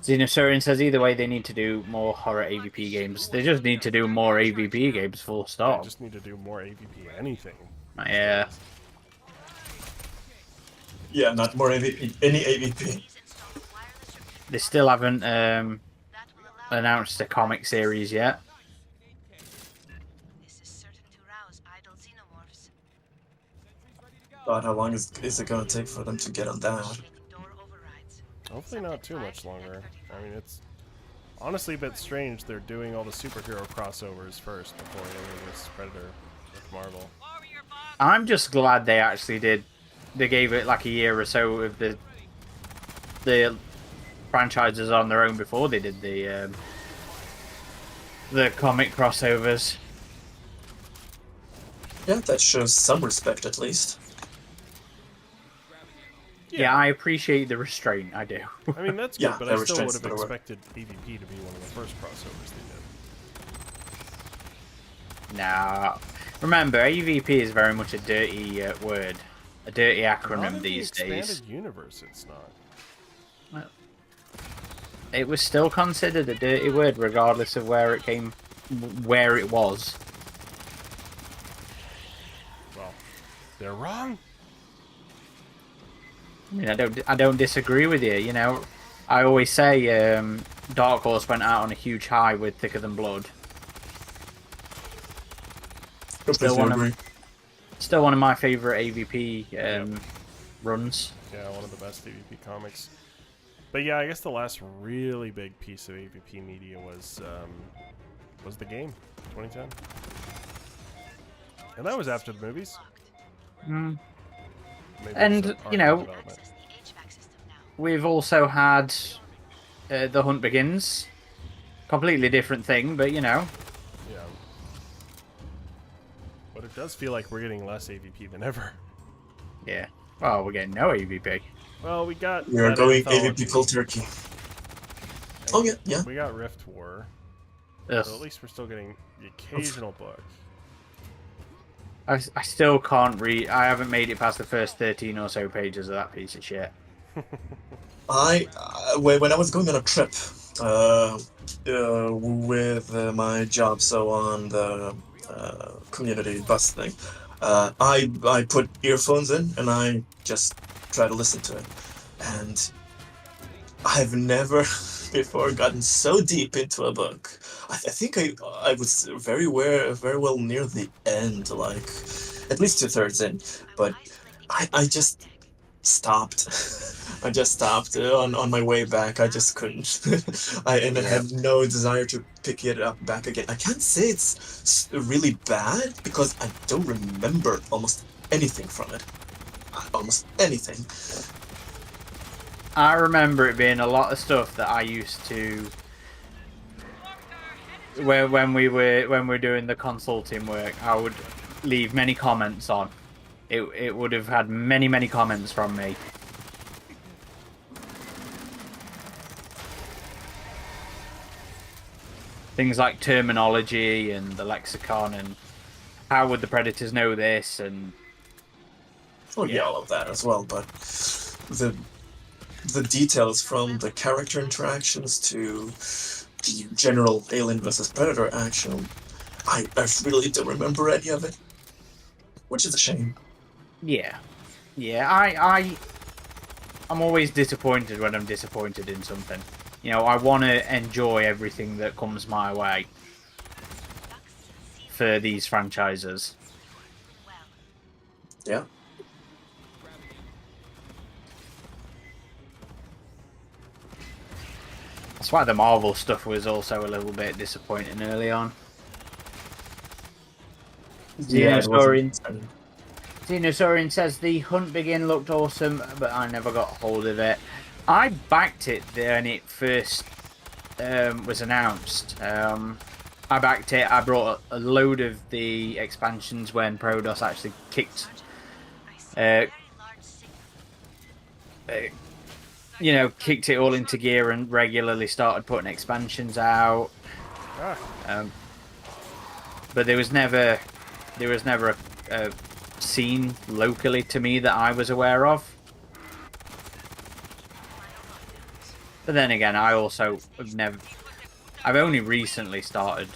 Xenosaurian says either way they need to do more horror AVP games. They just need to do more AVP games, full They stop. just need to do more AVP anything. these Yeah. days. Yeah, not more AVP. Any AVP. Please install the wireless repeater. They still haven't That will allow announced a comic series yet. This is certain to rouse idle xenomorphs. God, how long is it gonna take for them to get on that? Initiating door overrides. Hopefully not too much longer. I mean, it's honestly a bit strange they're doing all the superhero crossovers first before any of this Predator with Marvel. I'm just glad they actually did. They gave it like a year or so of the franchises on their own before they did the comic crossovers. Yeah, that shows some respect at least. Yeah, I appreciate the restraint. I do. I mean, that's good, Yeah, but that I still would restraints have the word. expected AVP to be one of the first crossovers they did. Nah. Remember, AVP is very much a dirty word, a dirty Not acronym in these the expanded days. universe, it's not. It was still considered a dirty word, regardless of where it was. Well, they're wrong. I mean, I don't disagree with you. You know, I always say Dark Horse went out on a huge high with Thicker Than Blood. Completely agree. Still one of my favorite AVP runs. Yeah, one of the best AVP comics. But yeah, I guess the last really big piece of AVP media was the game, 2010, and that was after the movies. Mm. Maybe And, it's you know, development. Access the HVAC system now. We've also had The Hunt Begins. Completely different thing, but you know. Yeah. But it does feel like we're getting less AVP than ever. Yeah. Well, we're getting no AVP. Well, we got. We are that going anthology, AVP cold turkey. and Oh, yeah. We got Rift War. Ugh. So at least we're still getting the occasional book. I still can't read. I haven't made it past the first 13 or so pages of that piece of shit. When I was going on a trip with my job, so on the community bus thing, I put earphones in and I just try to listen to it, and I've never before gotten so deep into a book. I think I was very well near the end, like at least 2/3 in, but I just stopped. I just stopped on my way back. I just couldn't. I had no desire to pick it up back again. I can't say it's really bad because I don't remember almost anything from it. Almost anything. I remember it being a lot of stuff that I used to. When we were doing the consulting work, I would leave many comments on. It would have had many comments from me. Things like terminology and the lexicon and how would the predators know this and Oh yeah, all of that as well, but the details from the character interactions to the general Alien versus Predator action, I really don't remember any of it, which is a shame. yeah. I'm always disappointed when I'm disappointed in something. You know, I want to enjoy everything that comes my way for these franchises. Yeah. That's why the Marvel stuff was also a little bit disappointing early on. Xenosaurian says the Hunt Begin looked awesome, but I never got hold of it. I backed it when it first was announced. I backed it. I brought a load of the expansions when Prodos actually kicked, kicked it all into gear and regularly started putting expansions out. But there was never a scene locally to me that I was aware of. But then again, I also have never. I've only recently started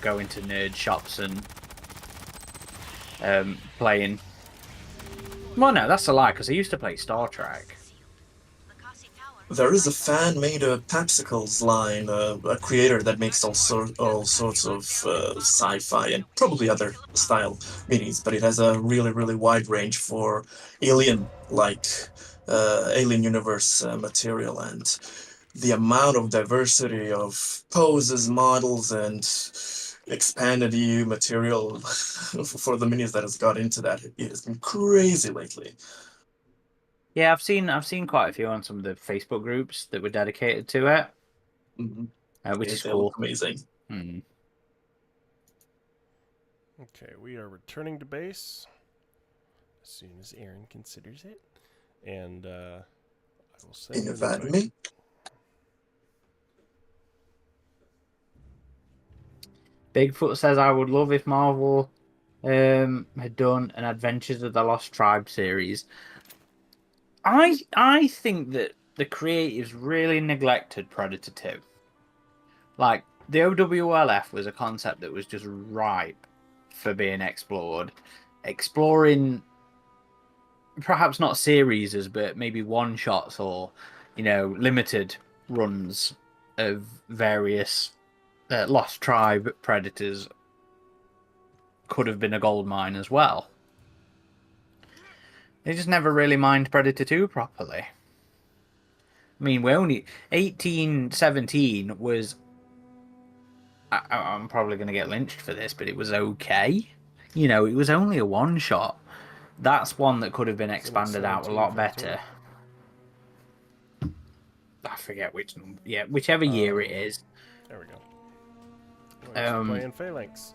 going to nerd shops and playing. Well, no, that's a lie because I used to play Star Trek. There is a fan-made Papsicles line, a creator that makes all sorts of sci-fi and probably other style minis, but it has a really wide range for alien-like, alien universe material, and the amount of diversity of poses, models, and expanded EU material for the minis that has got into that, it has been crazy lately. Yeah, I've seen quite a few on some of the Facebook groups that were dedicated to it, which is They cool. look amazing. Hmm. Okay, we are returning to base as soon as Aaron considers it, and I will send you an Invite invite. me. Bigfoot says I would love if Marvel had done an Adventures of the Lost Tribe series. I think that the creatives really neglected Predator 2. Like, the OWLF was a concept that was just ripe for being explored. Exploring perhaps not series, but maybe one shots or, limited runs of various Lost Tribe Predators could have been a gold mine as well. They just never really mined Predator 2 properly. I mean, we only 1817 was. I'm probably going to get lynched for this, but it was okay. It was only a one shot. That's one that could have been expanded out a lot better. I forget which number. Yeah, whichever year it is. There we go. Oh, playing Phalanx.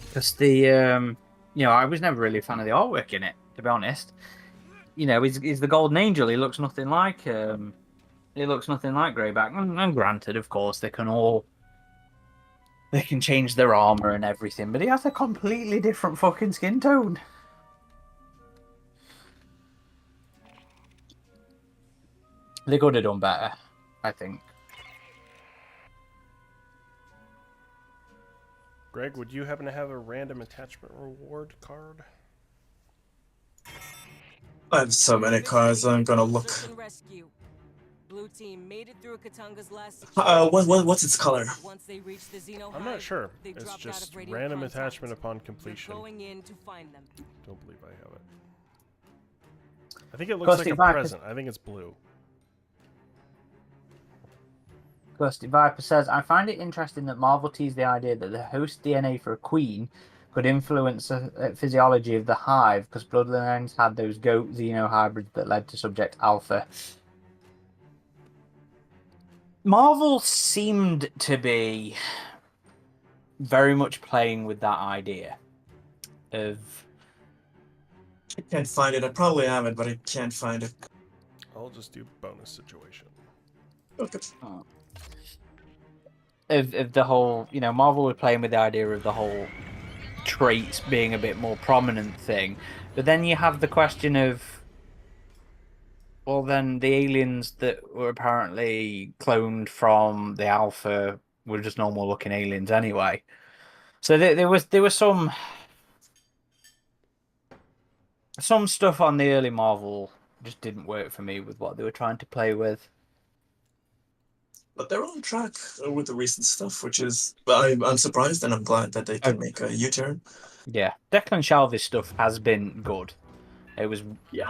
Because the I was never really a fan of the artwork in it, to be honest. He's the Golden Angel. He looks nothing like Greyback. And granted, of course, they can change their armor and everything, but he has a completely different fucking skin tone. They could have done better, I think. Greg, would you happen to have a random attachment reward card? I have so many cards. I'm gonna look. Blue team made it through Katanga's last what's its color? Once they reached the Xeno I'm not hive, sure. they It's dropped out just of radio random contact. attachment upon They're completion. going in to find them. Don't believe I have it. I think it looks like a present. I think it's blue. Gusty Viper says, I find it interesting that Marvel teased the idea that the host DNA for a queen could influence the physiology of the hive, because Bloodlines had those goat Xeno hybrids that led to Subject Alpha. Marvel seemed to be very much playing with that idea of... I can't find it. I probably have it, but I can't find it. I'll just do bonus situation. Okay. Of the whole, Marvel were playing with the idea of the whole traits being a bit more prominent thing. But then you have the question of, well, then the aliens that were apparently cloned from the Alpha were just normal looking aliens anyway. So there was some stuff on the early Marvel just didn't work for me with what they were trying to play with. But they're on track with the recent stuff, which is... I'm surprised and I'm glad that they can make a U-turn. Yeah, Declan Shalvey's stuff has been good. It was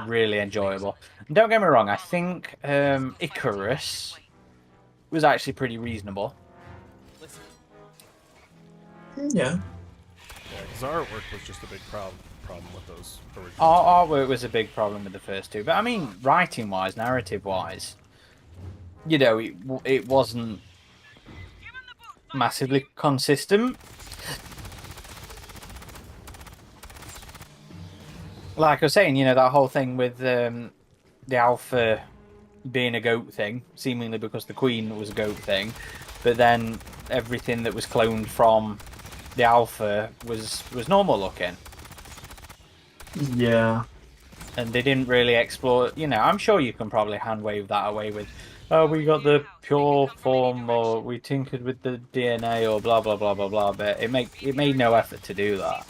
really enjoyable. And don't get me wrong, I think Icarus was actually pretty reasonable. Yeah. Yeah, because artwork was just a big problem with those original. Artwork was a big problem with the first two. But I mean, writing-wise, narrative-wise, it wasn't massively consistent. Like I was saying, that whole thing with the Alpha being a goat thing, seemingly because the Queen was a goat thing, but then everything that was cloned from the Alpha was normal looking. Yeah. and they didn't really explore. You know, I'm sure you can probably hand wave that away with, oh, we got the pure form, or we tinkered with the DNA, or blah blah blah blah blah. But it made no effort to do that.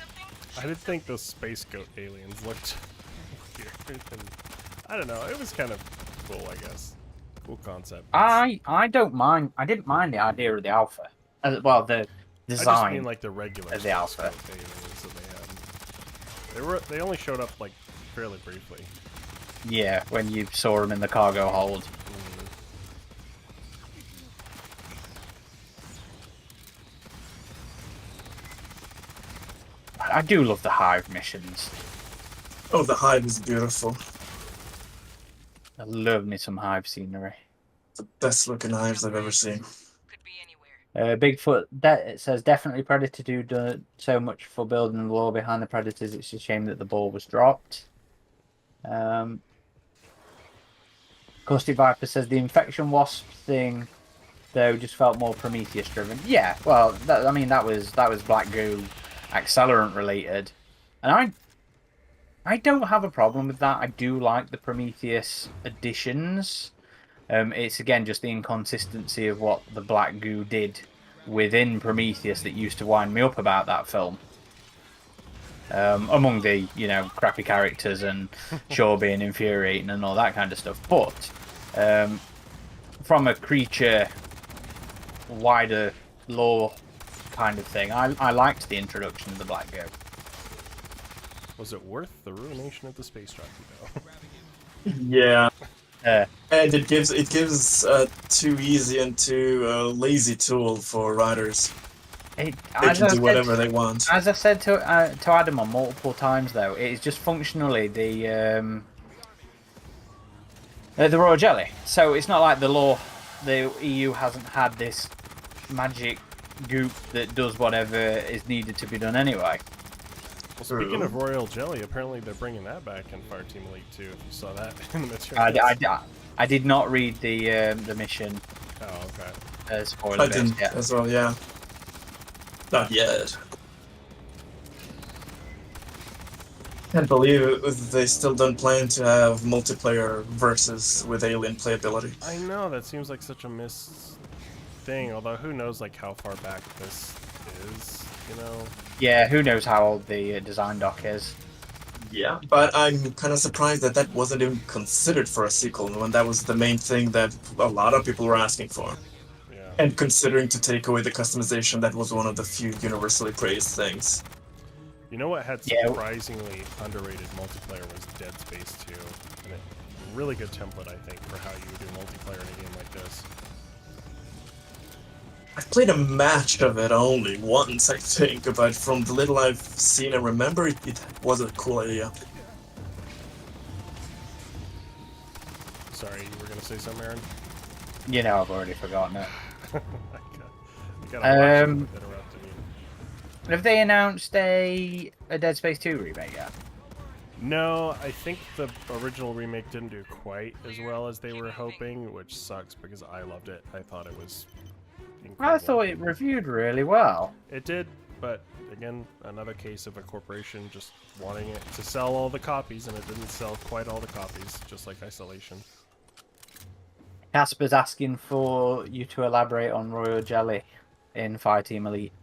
I did think those space goat aliens looked weird, and I don't know. It was kind of cool, I guess. Cool concept. I don't mind. I didn't mind the idea of the alpha. Well, the I just mean design like the regular of the space alpha. goat aliens that they had. They only showed up like fairly briefly. Yeah, when you saw them in the cargo hold. I do love the Hive missions. Oh, the hive is beautiful. I love me some Hive scenery. The best looking hives I've ever seen. Could be anywhere. Bigfoot, it says definitely Predator 2 done so much for building the lore behind the Predators. It's a shame that the ball was dropped. Caustic Viper says the infection wasp thing, though, just felt more Prometheus driven. Yeah, well, that was Black Goo accelerant related, and I don't have a problem with that. I do like the Prometheus additions. It's again just the inconsistency of what the Black Goo did within Prometheus that used to wind me up about that film. Among the, crappy characters and Shaw being infuriating and all that kind of stuff. But from a creature wider lore kind of thing, I liked the introduction of the Black Goo. Was it worth the ruination of the space jockey though? Yeah. And it gives too easy and too lazy tool for riders. They can do whatever they want. As I said to Adam on multiple times, though, it is just functionally the royal jelly. So it's not like the EU hasn't had this magic goop that does whatever is needed to be done anyway. Well, speaking of royal jelly, apparently they're bringing that back in Fireteam Elite 2. If you saw that in the materials. I did not read the mission. Oh, okay. Spoiler I didn't yet. as well, yeah. Not yet. Can't believe they still don't plan to have multiplayer versus with alien playability. I know, that seems like such a missed thing, although who knows like how far back this is, Yeah, who knows how old the design doc is. Yeah, but I'm kind of surprised that wasn't even considered for a sequel when that was the main thing that a lot of people were asking for. Yeah. And considering to take away the customization, that was one of the few universally praised things. You know what had surprisingly underrated multiplayer was Dead Space 2. And a really good template, I think, for how you would do multiplayer in a game like this. I've played a match of it only once, I think, but from the little I've seen and remember, it was a cool idea. Sorry, you were going to say something, Aaron? I've already forgotten it. I got a interrupted me. Have they announced a Dead Space 2 remake yet? No, I think the original remake didn't do quite as well as they were hoping, which sucks because I loved it. I thought it was incredible. I thought it reviewed really well. It did, but again, another case of a corporation just wanting it to sell all the copies, and it didn't sell quite all the copies, just like Isolation. Casper's asking for you to elaborate on Royal Jelly in Fireteam Elite.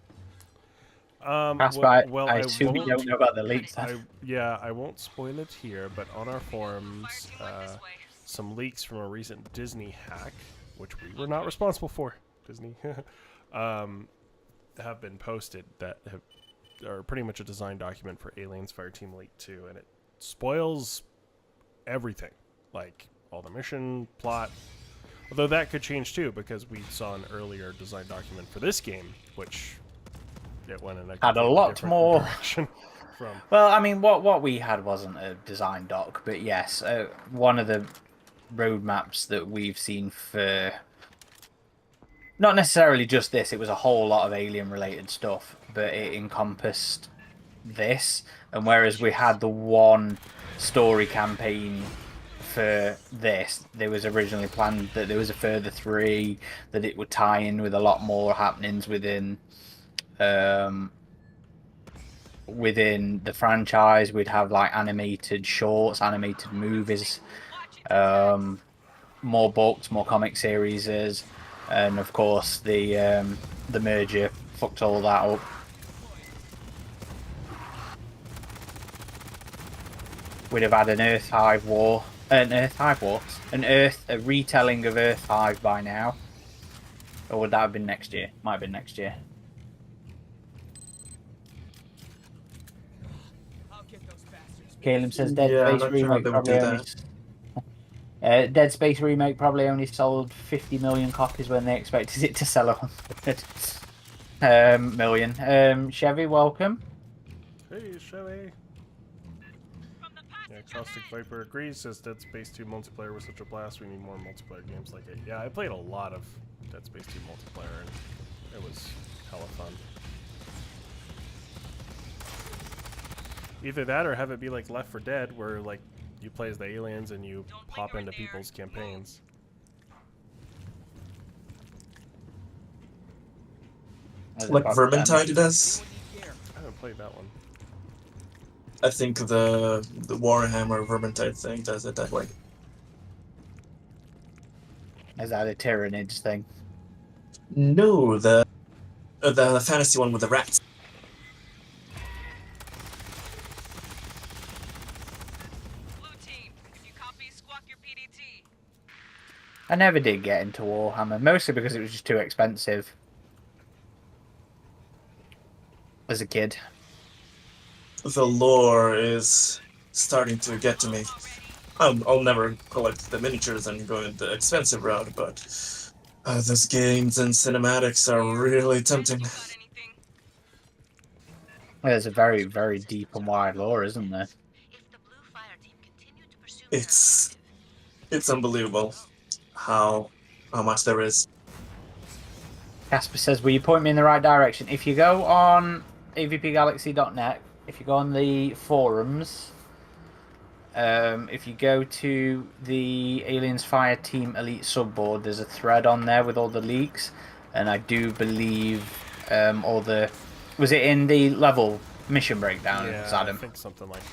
Casper, I assume you don't know about the leaks. I won't spoil it here, but on our forums, some leaks from a recent Disney hack, which we were not responsible for, Disney, have been posted that are pretty much a design document for Aliens Fireteam Elite 2, and it spoils everything, like all the mission, plot. Although that could change too, because we saw an earlier design document for this game, which it went in had a lot more direction from. Well, I mean, what we had wasn't a design doc, but yes, one of the roadmaps that we've seen for not necessarily just this. It was a whole lot of alien-related stuff, but it encompassed this. And whereas we had the one story campaign for this, there was originally planned that there was a further 3, that it would tie in with a lot more happenings within within the franchise. We'd have like animated shorts, animated movies, more books, more comic series, and of course the merger fucked all that up. We'd have had an Earth Hive war, a retelling of Earth Hive by now, or would that have been next year? Might have been next year. Caleb says Dead Yeah, I'm Space not sure how remake they would probably do only. Dead Space remake probably only sold 50 million copies when they expected it to sell 100 million. Chevy, welcome. Hey, Chevy. Yeah, Caustic Viper agrees, says Dead Space 2 multiplayer was such a blast, we need more multiplayer games like it. Yeah, I played a lot of Dead Space 2 multiplayer, and it was hella fun. Either that or have it be like Left 4 Dead, where like you play as the aliens and you pop into people's campaigns. Like Vermintide does. I haven't played that one. I think the Warhammer Vermintide thing does it that way. Is that a Tyranids thing? No, the fantasy one with the rats. Blue team, if you copy, squawk your PDT. I never did get into Warhammer, mostly because it was just too expensive as a kid. The lore is starting to get to me. I'll never collect the miniatures and go in the expensive route, but those games and cinematics are really tempting. Got anything? There's a very, very deep and wide lore, isn't there? If the blue fire team continue to pursue It's unbelievable how much there is. Casper says, will you point me in the right direction? If you go on avpgalaxy.net, if you go on the forums, if you go to the Aliens Fireteam Elite subboard, there's a thread on there with all the leaks, and I do believe all the... Was it in the level mission breakdown, Yeah, Adam? I think something like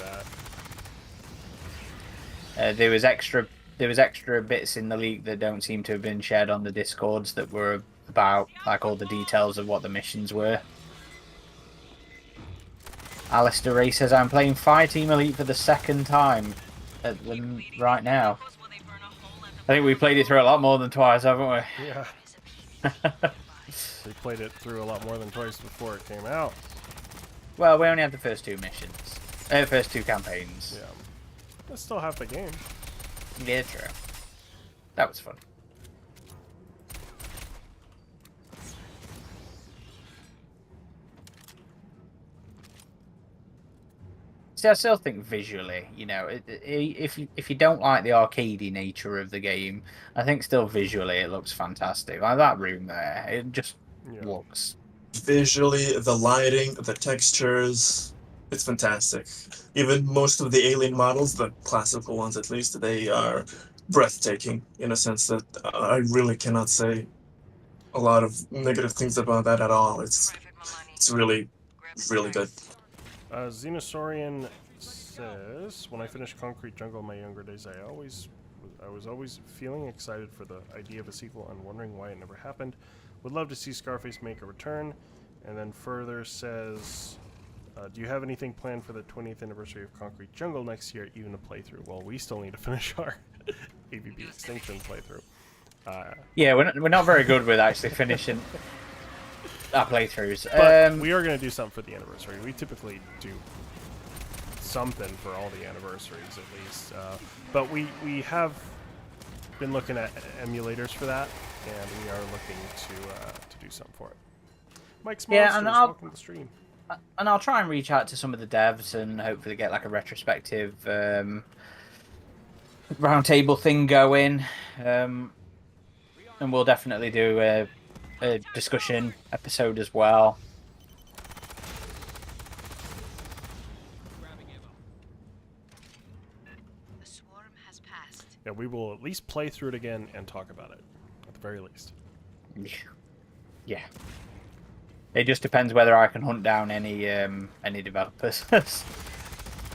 that. There was extra bits in the leak that don't seem to have been shared on the Discords that were about like all the details of what the missions were. Alistair Ray says, I'm playing Fireteam Elite for the second time right now. I think we played it through a lot more than twice, haven't we? Yeah. We played it through a lot more than twice before it came out. Well, we only had the first two missions. First two campaigns. Yeah. That's still half the game. Yeah, true. That was fun. See, I still think visually, you know, if you don't like the arcadey nature of the game, I think still visually it looks fantastic. Like that room there, it just looks. Visually, the lighting, the textures, it's fantastic. Even most of the alien models, the classical ones at least, they are breathtaking in a sense that I really cannot say a lot of negative things about that at all. It's really, really good. Xenosaurian says, when I finished Concrete Jungle in my younger days, I was always feeling excited for the idea of a sequel and wondering why it never happened. Would love to see Scarface make a return. And then further says, do you have anything planned for the 20th anniversary of Concrete Jungle next year, even a playthrough? Well, we still need to finish our AVP Extinction playthrough. Yeah, we're not very good with actually finishing our playthroughs. But we are going to do something for the anniversary. We typically do something for all the anniversaries at least. But we have been looking at emulators for that, and we are looking to do something for it. Mike's Monsters, welcome to the stream. And I'll try and reach out to some of the devs and hopefully get like a retrospective roundtable thing going. And we'll definitely do a discussion episode as well. the swarm has passed. Yeah, we will at least play through it again and talk about it, at the very least. Yeah. It just depends whether I can hunt down any developers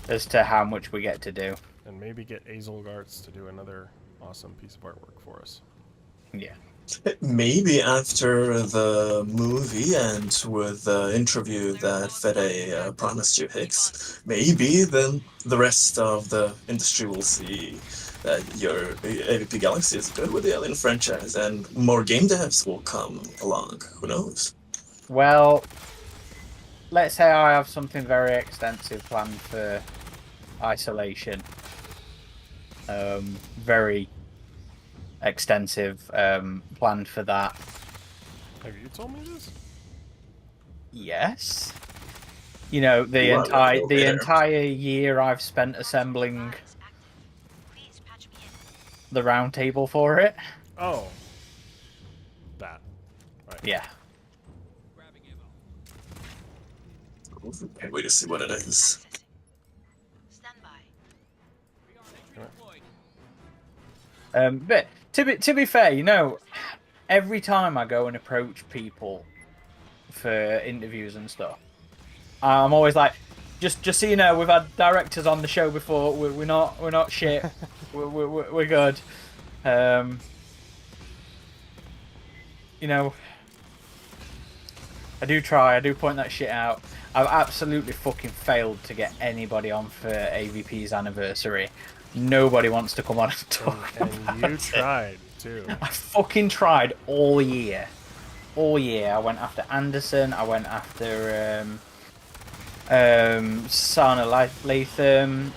as to how much we get to do. And maybe get Azelgarts to do another awesome piece of artwork for us. Yeah. Maybe after the movie and with the interview that Fede promised you, Hicks, maybe then the rest of the industry will see that your AVP Galaxy is good with the Alien franchise and more game devs will come along. Who knows? Well, let's say I have something very extensive planned for Isolation. Very extensive planned for that. Have you told me this? Yes. You know, the Well, entire okay there. entire year I've spent assembling the round table for it. Oh. That. Right. Yeah. Can't wait to see what it is. But to be fair, you know, every time I go and approach people for interviews and stuff, I'm always like, just so you know, we've had directors on the show before. We're not shit. we're good. You know, I do point that shit out. I've absolutely fucking failed to get anybody on for AVP's anniversary. Nobody wants to come on and talk And you tried too. I fucking tried all year. All year. I went after Anderson. I went after Sana Latham.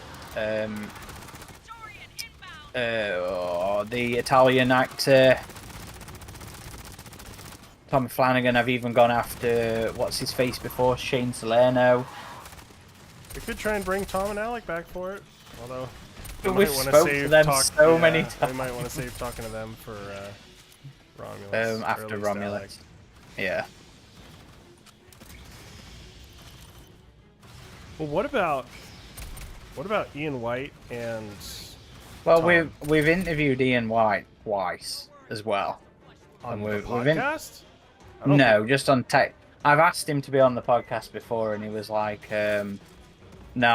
The Italian actor Tommy Flanagan. I've even gone after what's his face before, Shane Salerno. We could try and bring Tom and Alec back for it, although We've spoke to them so many times. We might want to save talking to them for Romulus. After Romulus. Alec. Yeah. Well, what about Ian White and? Well, Tom? we've interviewed Ian White twice as well. On And the podcast? No, just on tech. I've asked him to be on the podcast before, and he was like, "No,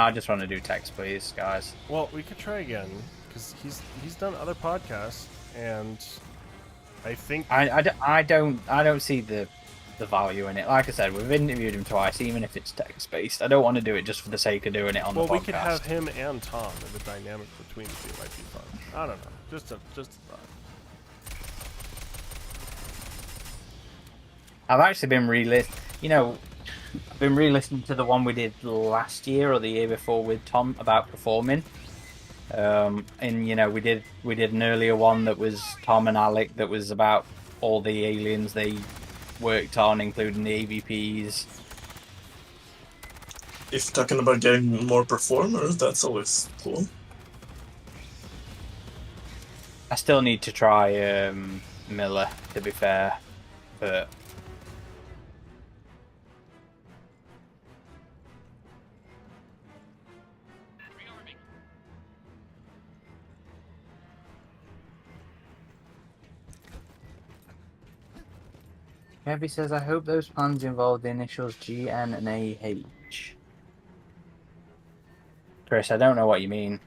I just want to do text, please, guys." Well, we could try again because he's done other podcasts, and I think I don't see the value in it. Like I said, we've interviewed him twice, even if it's text based. I don't want to do it just for the sake of doing it on the podcast. Well, we could have him and Tom, and the dynamic between the two might be fun. I don't know, just a thought. I've actually been I've been re-listening to the one we did last year or the year before with Tom about performing. And you know, we did an earlier one that was Tom and Alec that was about all the aliens they worked on, including the AVPs. If talking about getting more performers, that's always cool. I still need to try Miller, to be fair, but Heavy says, I hope those plans involve the initials GN and AH. Chris, I don't know what you mean.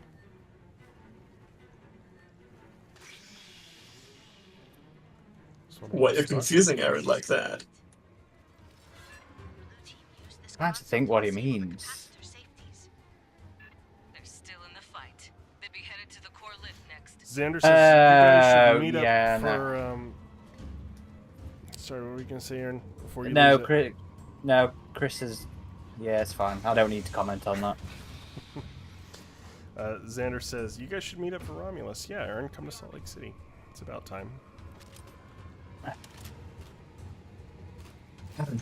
What, you're confusing Aaron like that? I have to think what he means. They're still in the fight. They'll be headed to the core lift next. Xander says you guys should meet yeah, up for. Sorry, what were we gonna say, Aaron? Before you No, lose it? Chris is. Yeah, it's fine. I don't need to comment on that. Xander says you guys should meet up for Romulus. Yeah, Aaron, come to Salt Lake City. It's about time.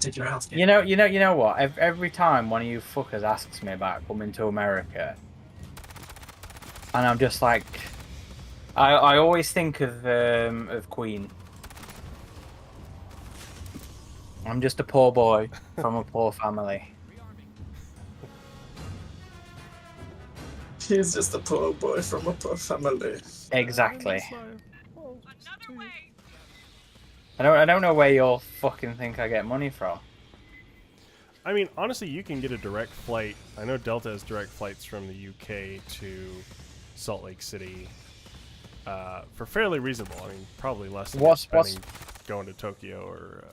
Did your house? You know what? Every time one of you fuckers asks me about coming to America, and I'm just like, I always think of Queen. I'm just a poor boy from a poor family. He's just a poor boy from a poor family. Exactly. Another way. I don't know where you all fucking think I get money from. I mean, honestly, you can get a direct flight. I know Delta has direct flights from the UK to Salt Lake City for fairly reasonable. I mean, probably less than you're spending going to Tokyo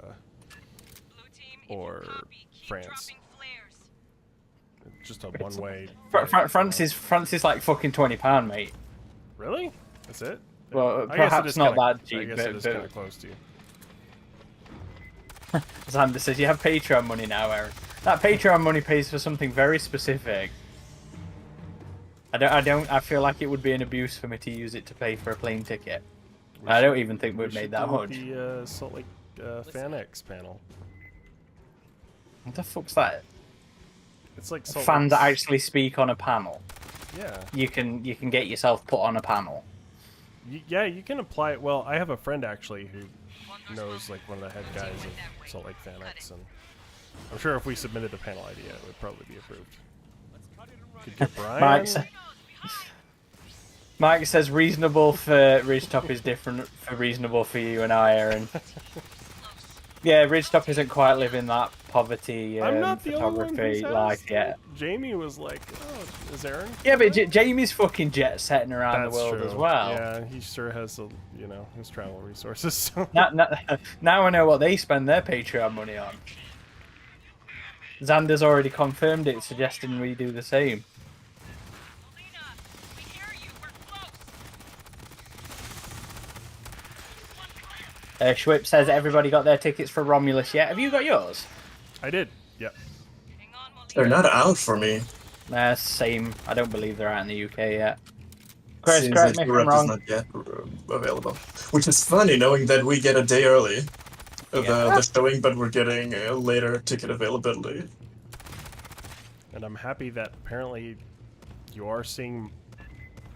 or France. Just a one-way. France is like fucking £20, mate. Really? That's it? Well, I guess perhaps not that I cheap, guess it is kind of close to you. Xander says you have Patreon money now, Aaron. That Patreon money pays for something very specific. I feel like it would be an abuse for me to use it to pay for a plane ticket. I don't even think we've made that much. The Salt Lake FanX panel. What the fuck's that? It's like Salt fans that Lake's... actually speak on a panel. Yeah. You can get yourself put on a panel. Yeah, you can apply it. Well, I have a friend actually who knows like one of the head guys of Salt Lake FanX, and I'm sure if we submitted the panel idea, it would probably be approved. Could get Brian. Mike says reasonable for Ridgetop is different for reasonable for you and I, Aaron. Yeah, Ridgetop isn't quite living that poverty I'm not the photography life yet. Jamie was like, "Oh, is Aaron?" Yeah, but Jamie's fucking jet setting around the world as well. Yeah, he sure has his travel resources. So. Now I know what they spend their Patreon money on. Xander's already confirmed it, suggesting we do the same. Schwip says everybody got their tickets for Romulus yet. Have you got yours? I did. Yep. They're not out for me. Same. I don't believe they're out in the UK yet. Chris, Seems correct that me if I'm Europe is wrong. not yet available. Which is funny, knowing that we get a day early of the showing, but we're getting a later ticket availability. And I'm happy that apparently you are seeing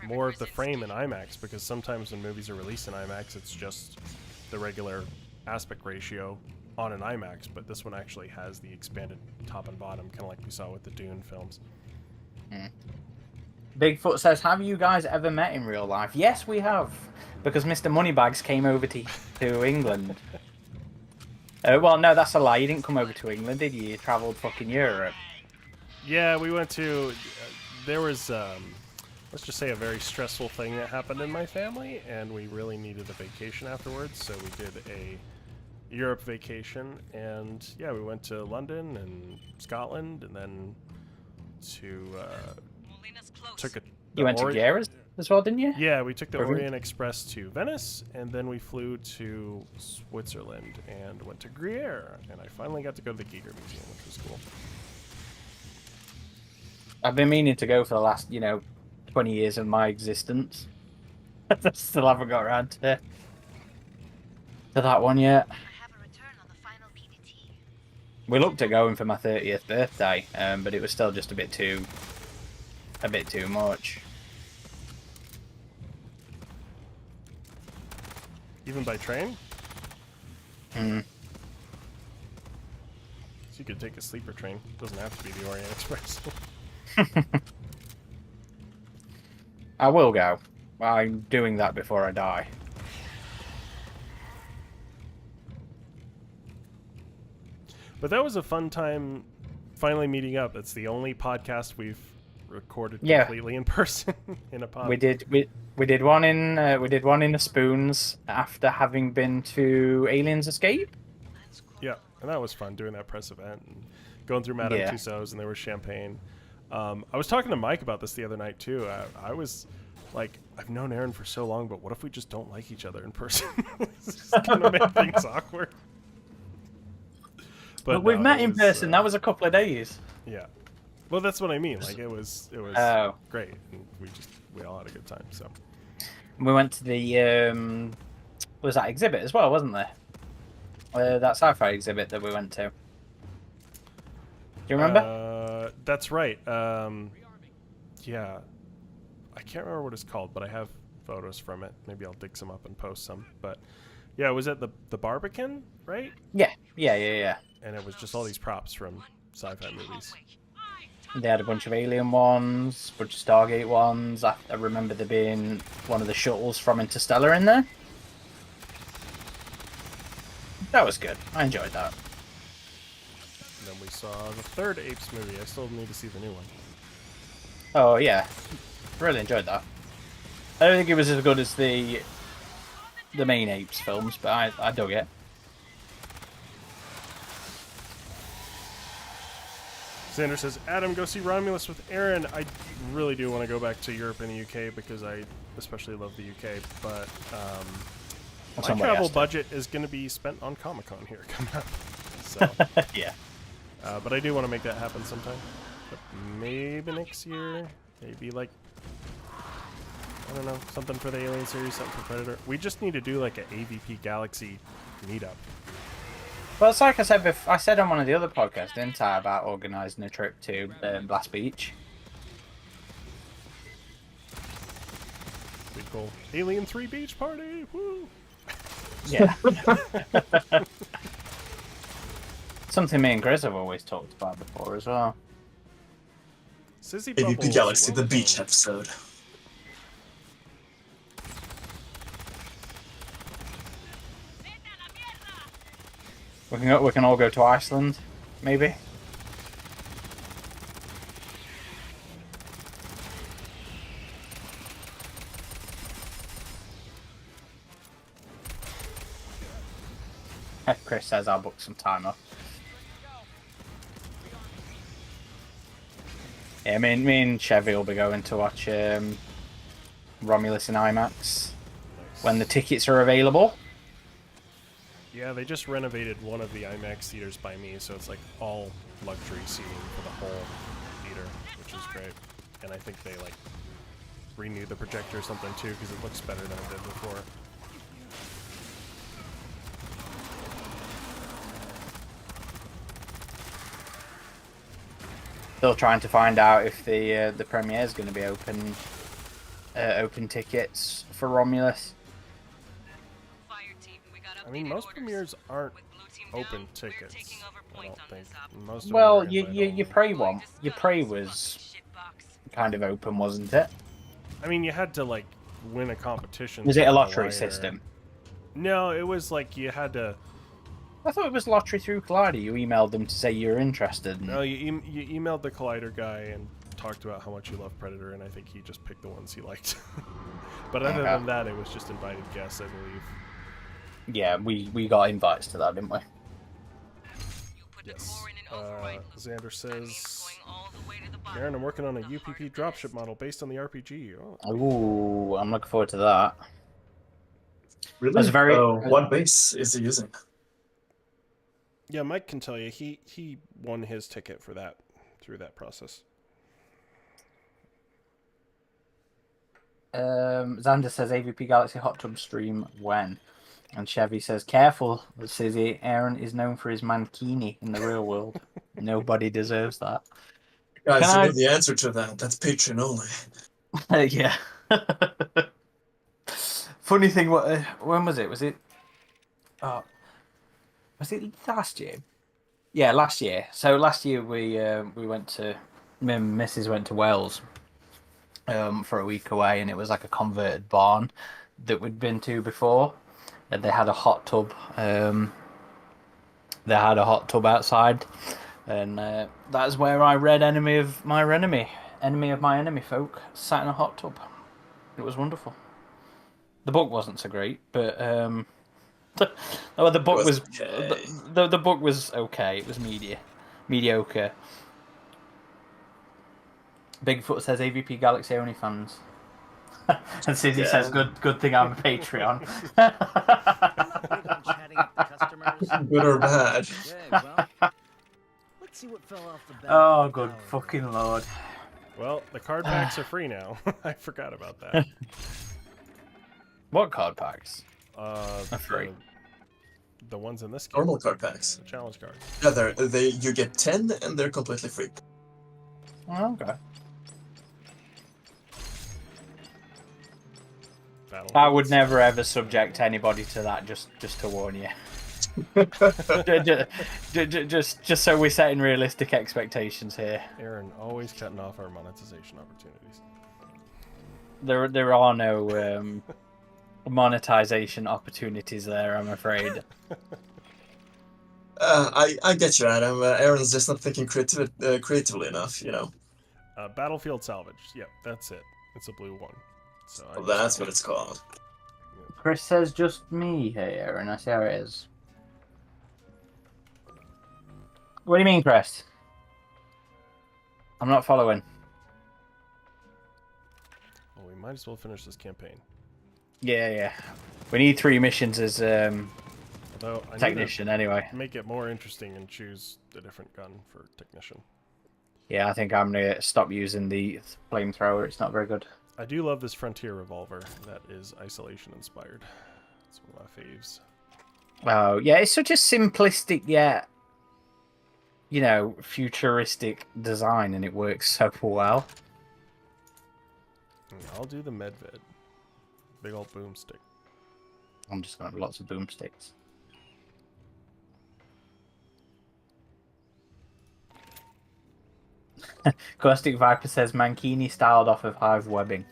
more of the frame in IMAX, because sometimes when movies are released in IMAX, it's just the regular aspect ratio on an IMAX, but this one actually has the expanded top and bottom, kind of like we saw with the Dune films. Bigfoot says, have you guys ever met in real life? Yes, we have, because Mr. Moneybags came over to England. Well, no, that's a lie. You didn't come over to England, did you? You travelled fucking Europe. Yeah, we went to... there was, let's just say, a very stressful thing that happened in my family, and we really needed a vacation afterwards, so we did a Europe vacation, and yeah, we went to London and Scotland, and then to... You went to Gera's as well, didn't you? Yeah, we took the Orient Express to Venice, and then we flew to Switzerland and went to Gruyere, and I finally got to go to the Giger Museum, which was cool. I've been meaning to go for the last, 20 years of my existence. I still haven't got around to that one yet. We looked at going for my 30th birthday, but it was still just a bit too much. Even by train? Hmm. So you could take a sleeper train. It doesn't have to be the Orient Express. I will go. I'm doing that before I die. But that was a fun time finally meeting up. It's the only podcast we've recorded completely in person in a pod. We did one in the Spoons after having been to Aliens Escape. Yeah, and that was fun doing that press event and going through Madame Tussauds, and there was champagne. I was talking to Mike about this the other night too. I was like, I've known Aaron for so long, but what if we just don't like each other in person? It's gonna make things awkward. But we've met in person. That was a couple of days. Yeah. Well, that's what I mean. Like it was great, and we all had a good time. So we went to the was that exhibit as well, wasn't there? That sci-fi exhibit that we went to. Do you remember? That's right. Yeah, I can't remember what it's called, but I have photos from it. Maybe I'll dig some up and post some. But yeah, it was at the Barbican, right? Yeah. And it was just all these props from sci-fi movies. They had a bunch of Alien ones, a bunch of Stargate ones. I remember there being one of the shuttles from Interstellar in there. That was good. I enjoyed that. And then we saw the third Apes movie. I still need to see the new one. Oh yeah, really enjoyed that. I don't think it was as good as the main Apes films, but I dug it. Xander says, Adam, go see Romulus with Aaron. I really do want to go back to Europe and the UK because I especially love the UK, but my travel budget is going to be spent on Comic-Con here coming up. So, yeah. But I do want to make that happen sometime. But maybe next year, maybe like, I don't know, something for the Alien series, something for Predator. We just need to do like an AVP Galaxy meetup. Well, it's like I said I said on one of the other podcasts, didn't I, about organising a trip to Blast Beach. We'd go Alien 3 beach party. Woo! Yeah. Something me and Chris have always talked about before as well. Sissy AVP Bubbles, Galaxy, the welcome. beach episode. We can all go to Iceland, maybe. Chris says I'll book some time off. Yeah, me and Chevy will be going to watch Romulus in IMAX when the tickets are available. Yeah, they just renovated one of the IMAX theaters by me, so it's like all luxury seating for the whole theater, which is great. And I think they like renewed the projector or something too, because it looks better than it did before. Still trying to find out if the premiere is going to be open tickets for Romulus. Fireteam, we got I mean, updated most orders. premieres aren't With blue team open down, we're tickets. taking over I point don't on think this op. most of them Well, are your invite-only. Prey one, Going to your Scotland's Prey fucking was shitbox. kind of open, wasn't it? I mean, you had to like win a competition. Was to it a get the lottery liner. system? No, it was like you had to. I thought it was lottery through Collider. You emailed them to say you're interested. No, you emailed the Collider guy and talked about how much you love Predator, and I think he just picked the ones he liked. But other Okay. than that, it was just invited guests, I believe. Yeah, we got invites to that, didn't we? You put the Yes. core in an override loop. Xander That means says, going all the way to the bottom. Aaron, I'm working on a The harder UPP the dropship nest. model based on the RPG. Oh, Ooh, I'm looking forward to that. Really? That's very. What base is he using? yeah, Mike can tell you. He won his ticket for that through that process. Xander says AVP Galaxy Hot Tub stream when? And Chevy says, careful, Sizzy. Aaron is known for his mankini in the real world. Nobody deserves that. Guys, Can you I- know the answer to that. That's Patreon only. Yeah. Funny thing, when was it? Was it last year? Yeah, last year. So last year we went to, me and Mrs. went to Wales for a week away, and it was like a converted barn that we'd been to before, and they had a hot tub. They had a hot tub outside, and that's where I read Enemy of My Enemy, Enemy of My Enemy folk, sat in a hot tub. It was wonderful. The book wasn't so great, but the book was okay. the book was okay. It was mediocre. Bigfoot says AVP Galaxy only fans. And Susie Yeah. says good thing I'm a Patreon. Big on chatting up the customers. Good or bad? Okay, well, let's see what fell off the bat. Oh, good Power. fucking lord. Well, the card packs are free now. I forgot about that. What card packs? The, free. the ones in this game. Normal card packs. The challenge cards. Yeah, you get 10 and they're completely free. Oh, okay. Battle I would Hits. never ever subject anybody to that. Just to warn you. just so we're setting realistic expectations here. Aaron always cutting off our monetization opportunities. There are no monetization opportunities there, I'm afraid. I get you, Adam. Aaron's just not thinking creatively enough, you know. Battlefield Salvage. Yep, that's it. It's a blue one. So I Well, just that's found what it. it's called. Chris says just me here, and I see how it is. What do you mean, Chris? I'm not following. Well, we might as well finish this campaign. Yeah. We need 3 missions as Although I technician, need anyway. to make it more interesting and choose a different gun for technician. Yeah, I think I'm gonna stop using the flamethrower. It's not very good. I do love this Frontier revolver that is isolation inspired. It's one of my faves. Oh, yeah, it's such a simplistic yet, you know, futuristic design, and it works so well. I'll do the Medved. Big old boomstick. I'm just gonna have lots of boomsticks. Caustic Viper says Mankini styled off of hive webbing.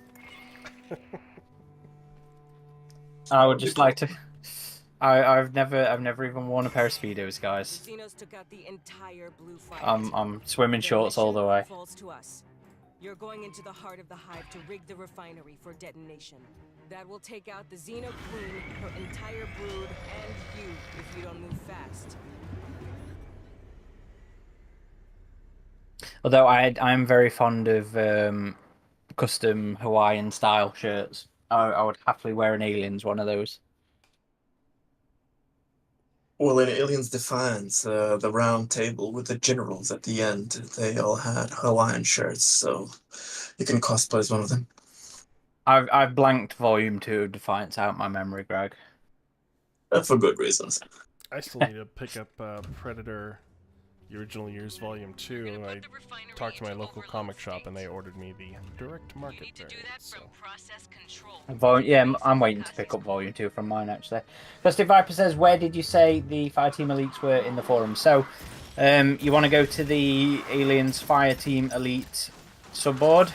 I would just like to. I've never even worn a pair of speedos, guys. Xenos took out the entire blue fire. I'm swimming Their shorts all the mission way. falls to us. You're going into the heart of the hive to rig the refinery for detonation. That will take out the Xeno Queen, her entire brood, and you if you don't move fast. Although I'm very fond of custom Hawaiian style shirts. I would happily wear an Aliens one of those. Well, in Aliens Defiance, the round table with the generals at the end, they all had Hawaiian shirts, so you can cosplay as one of them. I've blanked Volume 2 of Defiance out my memory, Greg. For good reasons. I still need to pick up Predator, the original years Volume 2. I talked to my local comic shop and they ordered me the direct market variant. So. I'm waiting to pick up Volume 2 from mine, actually. Caustic Viper says, where did you say the Fireteam Elites were in the forum? So, you want to go to the Aliens Fireteam Elite subboard.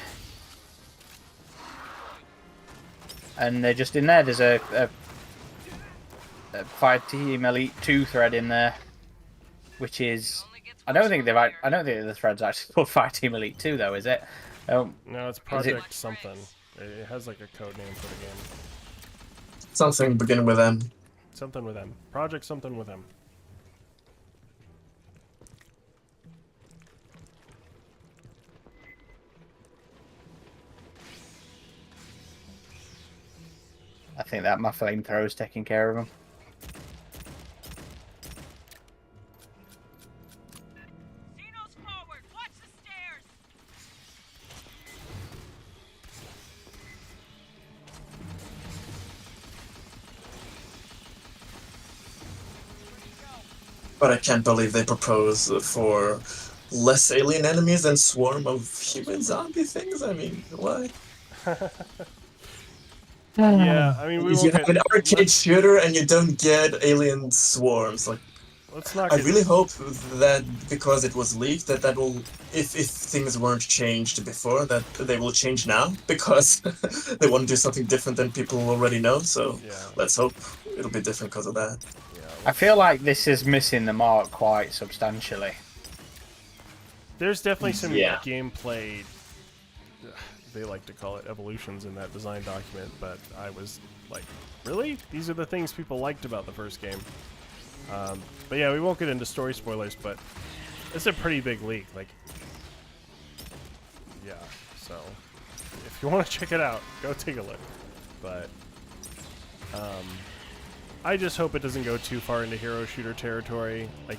And they're just in there. There's a Fireteam Elite 2 thread in there, which is... I don't think the thread's actually called Fireteam Elite 2, though, is it? No, it's Project something. It has like a code name for the game. Something beginning with M. Something with M. Project something with M. I think that my flamethrower's taking care of him. Xenos forward! Watch the stairs! But I can't believe they propose for less alien enemies and swarm of human zombie things. I mean, what? Yeah, I mean, You have an arcade shooter and you don't get alien swarms. Like, let's not. I really hope that because it was leaked, that will, if things weren't changed before, that they will change now because they want to do something different than people already know. So Yeah. let's hope it'll be different because of that. Yeah, I feel like this is missing the mark quite substantially. there's definitely some Yeah. gameplay. They like to call it evolutions in that design document, but I was like, really? These are the things people liked about the first game. But yeah, we won't get into story spoilers, but it's a pretty big leak. Like, yeah, so if you want to check it out, go take a look. But I just hope it doesn't go too far into hero shooter territory. Like,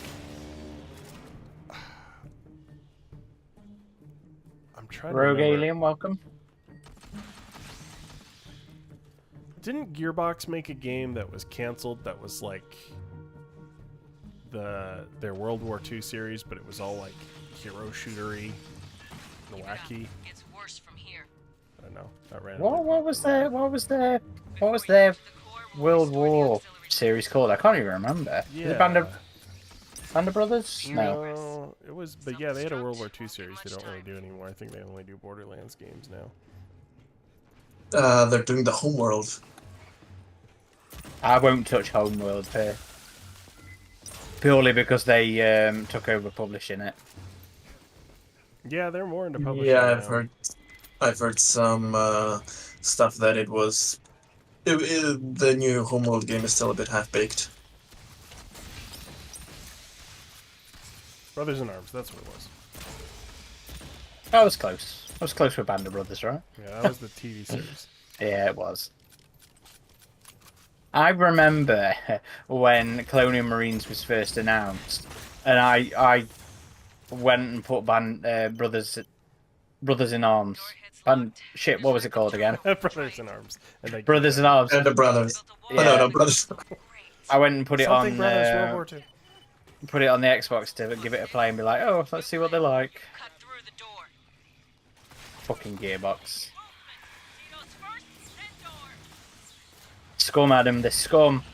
I'm trying to Rogue remember. Alien, welcome. Didn't Gearbox make a game that was canceled that was like their World War II series, but it was all like hero shootery and wacky? It's worse from here. I don't know. That ran. What was their World War series called? I can't even remember. Yeah. Is it Band of Brothers? No. No, it was. But yeah, they had a World War II series. They don't really do anymore. I think they only do Borderlands games now. They're doing the Homeworld. I won't touch Homeworld here. purely because they took over publishing it. Yeah, they're more into publishing Yeah, now. I've heard some stuff that the new Homeworld game is still a bit half baked. Brothers in Arms, that's what it was. I was close. I was close with Band of Brothers, right? Yeah, that was the TV series. Yeah, it was. I remember when Colonial Marines was first announced, and I went and put Brothers in Arms. Shit, what was it called again? Brothers in Arms. And they Brothers in Arms. And the brothers. Yeah. Oh, no, brothers. I went and put it Something on Brothers World War II. put it on the Xbox to give it a play and be like, oh, let's see what they like. Cut through the door. Fucking Gearbox. Tito's first, then door. Scum, Adam, the scum.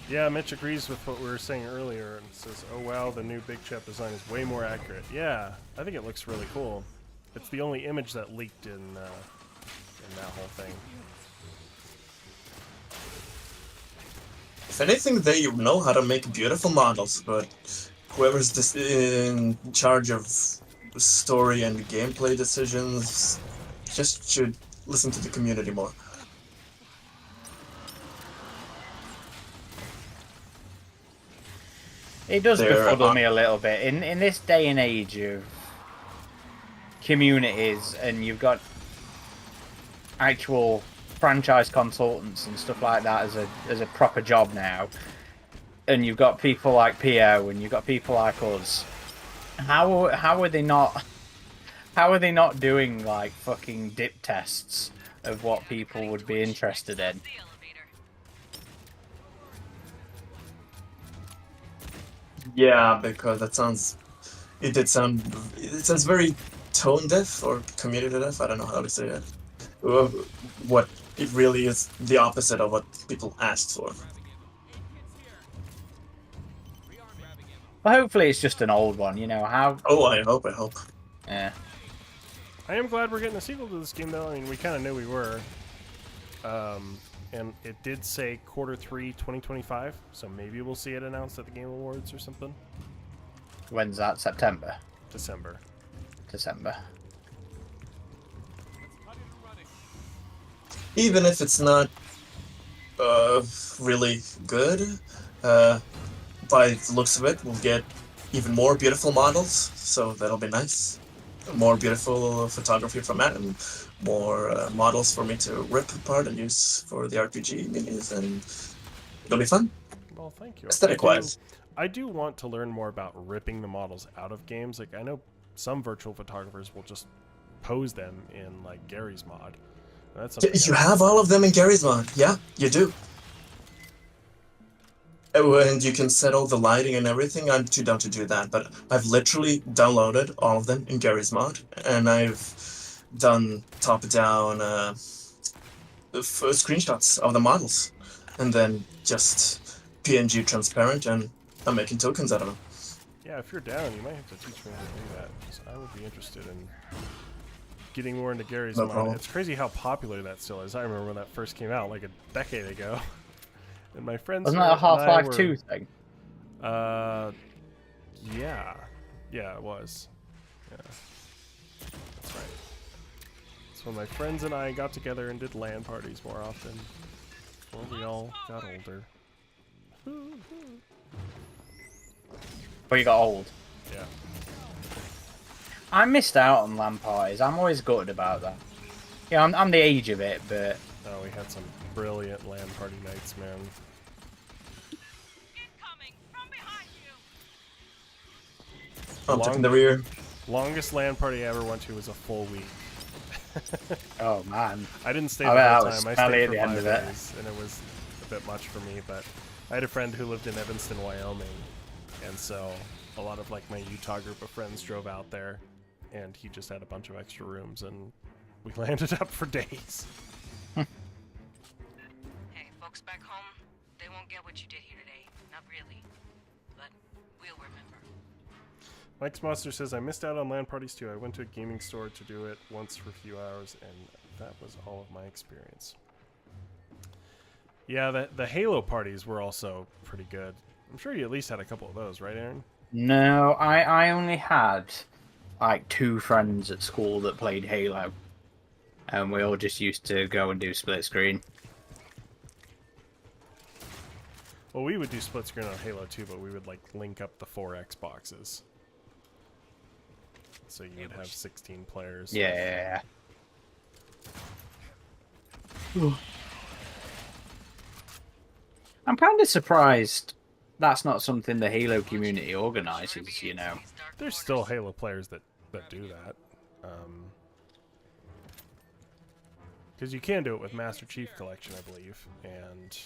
Yeah, Mitch agrees with what we were saying earlier and says, oh wow, the new Big Chap design is way more accurate. Yeah, I think it looks really cool. It's the only image that leaked in that whole thing. If anything, they know how to make beautiful models, but whoever's in charge of story and gameplay decisions just should listen to the community more. It does They're, befuddle me a little bit. In this day and age of communities, and you've got actual franchise consultants and stuff like that as a proper job now, and you've got people like PO and you've got people like us. How are they not doing like fucking dip tests of what people would be interested in? The elevator. Yeah, because it sounds very tone deaf or community deaf. I don't know how to say it. What it really is the opposite of what people asked for. Well, hopefully it's just an old one. You know how? Oh, I hope. Yeah. I am glad we're getting a sequel to this game, though. I mean, we kind of knew we were. And it did say Q3 2025, so maybe we'll see it announced at the Game Awards or something. When's that? September. December. Even if it's not really good, by the looks of it, we'll get even more beautiful models, so that'll be nice. More beautiful photography from Adam, more models for me to rip apart and use for the RPG minis, and it'll be fun. Well, thank you. Aesthetic-wise. I do want to learn more about ripping the models out of games. Like, I know some virtual photographers will just pose them in, like, Gary's mod. That's You have all of them in Gary's mod. Yeah, you do. Oh, and you can set all the lighting and everything. I'm too dumb to do that, but I've literally downloaded all of them in Gary's mod, and I've done top-down screenshots of the models, and then just PNG transparent, and I'm making tokens out of them. Yeah, if you're down, you might have to teach me how to do that, because I would be interested in getting more into Gary's No mod. problem. It's crazy how popular that still is. I remember when that first came out, like a decade ago. And my friends Wasn't that a and I Half-Life were- 2 thing? Yeah, it was. Yeah, that's right. So my friends and I got together and did LAN parties more often. Well, we all got older. But you got old. Yeah. I missed out on LAN parties. I'm always gutted about that. Yeah, I'm the age of it, but Oh, we had some brilliant LAN party nights, man. Incoming from behind you. I'm taking the rear. Longest LAN party I ever went to was a full week. oh man. I didn't stay I the bet whole that was time. I smelly stayed at for the end 5 of it. days, and it was a bit much for me. But I had a friend who lived in Evanston, Wyoming, and so a lot of like my Utah group of friends drove out there, and he just had a bunch of extra rooms, and we landed up for days. Hey, folks back home, they won't get what you did here today. Not really. But we'll remember. Mike's Monster says, I missed out on LAN parties too. I went to a gaming store to do it once for a few hours, and that was all of my experience. Yeah, the Halo parties were also pretty good. I'm sure you at least had a couple of those, right, Aaron? No, I only had like 2 friends at school that played Halo, and we all just used to go and do split screen. Well, we would do split screen on Halo too, but we would like link up the 4 Xboxes. So you would have 16 players. Yeah. I'm kind of surprised that's not something the Halo community organizes, you know. There's still Halo players that do that. Because you can do it with Master Chief Collection, I believe. And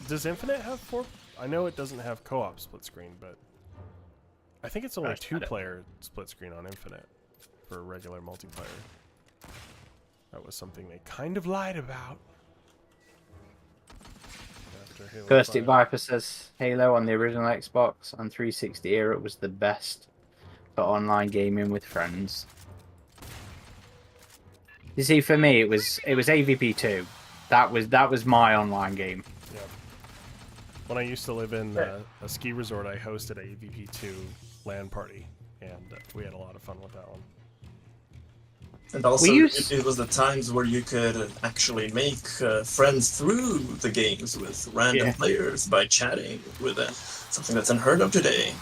does Infinite have 4? I know it doesn't have co-op split screen, but I think it's only 2-player split screen on Infinite for regular multiplayer. That was something they kind of lied about. After Halo Kirsty 5. Viper says Halo on the original Xbox and 360 era was the best for online gaming with friends. You see, for me, it was AVP 2. That was my online game. Yeah. When I used to live in a ski resort, I hosted a AVP2 LAN party, and we had a lot of fun with that one. And also, it was the times where you could actually make friends through the games with random players by chatting with something that's unheard of today.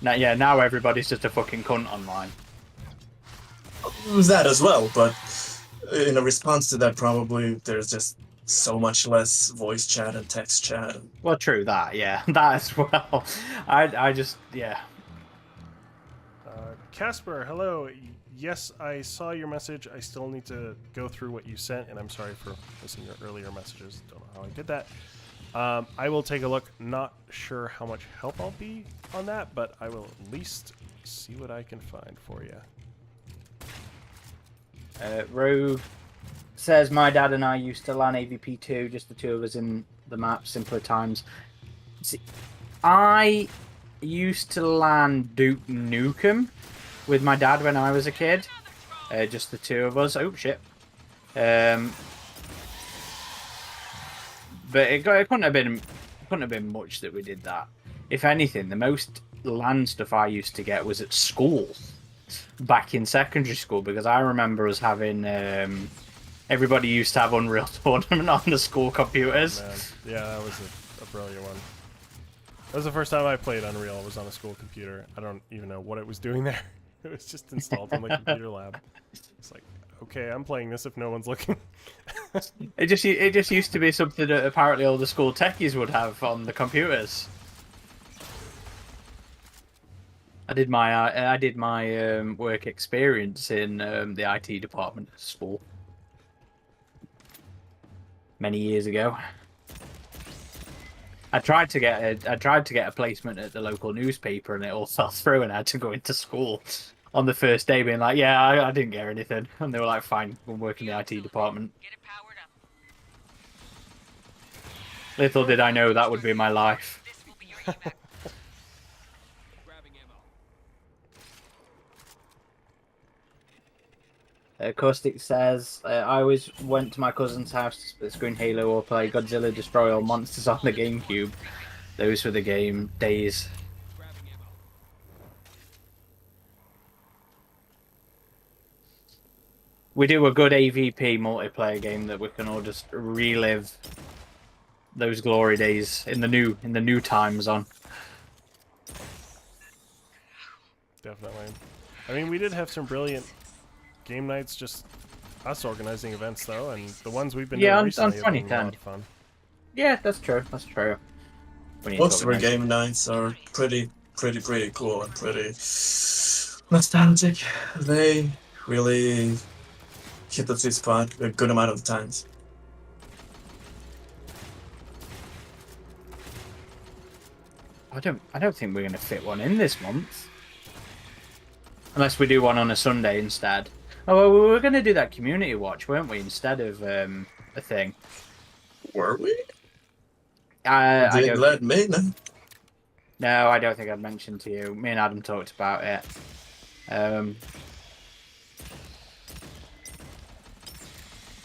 Now everybody's just a fucking cunt online. That as well, but in a response to that, probably there's just so much less voice chat and text chat. Well, true that, yeah, that as well. I just, yeah. Casper, hello. Yes, I saw your message. I still need to go through what you sent, and I'm sorry for missing your earlier messages. Don't know how I did that. I will take a look. Not sure how much help I'll be on that, but I will at least see what I can find for you. Rogue says, my dad and I used to LAN AVP2, just the 2 of us in the map, simpler times. See, I used to LAN Duke Nukem with my dad when I was a kid. Just the 2 of us. Oh, shit. But it couldn't have been much that we did that. If anything, the most LAN stuff I used to get was at school. Back in secondary school, because I remember us having everybody used to have Unreal Tournament on the school computers. Man. Yeah, that was a brilliant one. That was the first time I played Unreal. It was on a school computer. I don't even know what it was doing there. It was just installed in the computer lab. It's like, okay, I'm playing this if no one's looking. It just used to be something that apparently all the school techies would have on the computers. I did my work experience in the IT department at school many years ago. I tried to get a placement at the local newspaper, and it all fell through, and I had to go into school on the first day, being like, "Yeah, I didn't get anything," and they were like, "Fine, we'll work in the IT department." Get it powered up. Little did I know that would be my life. This will be your evac. Caustic says, I always went to my cousin's house to split screen Halo or play Godzilla Destroy All Monsters on the GameCube. Those were the game days. We do a good AVP multiplayer game that we can all just relive those glory days in the new times on. Definitely. I mean, we did have some brilliant game nights, just us organizing events though, and the ones we've been doing recently have been a lot of fun. Yeah, that's true. That's true. Most of our game nights are pretty cool and pretty nostalgic. They really hit the sweet spot a good amount of times. I don't think we're gonna fit one in this month, unless we do one on a Sunday instead. Oh, well, we were gonna do that community watch, weren't we? Instead of a thing. Were we? I don't. Let me know. No, I don't think I'd mentioned to you. Me and Adam talked about it.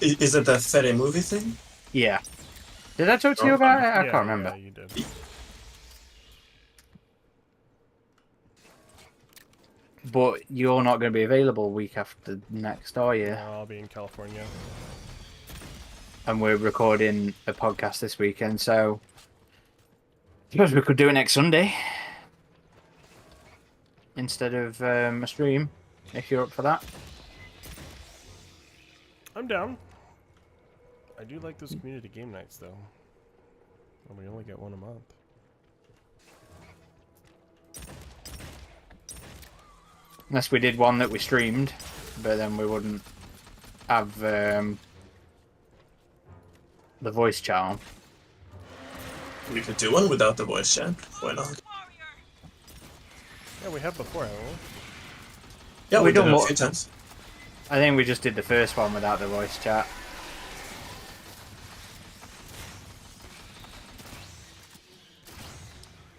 Is it that Fede movie thing? Yeah. Did I talk to you about it? I can't remember. Yeah, you did. But you're not going to be available week after next, are you? I'll be in California. And we're recording a podcast this weekend, so I suppose we could do it next Sunday instead of a stream, if you're up for that. I'm down. I do like those community game nights, though. And we only get one a month. Unless we did one that we streamed, but then we wouldn't have the voice chat on. We could do one without the voice chat. Why not? Yeah, we have before, haven't we? Yeah, We we've done done it a what? few times. I think we just did the first one without the voice chat.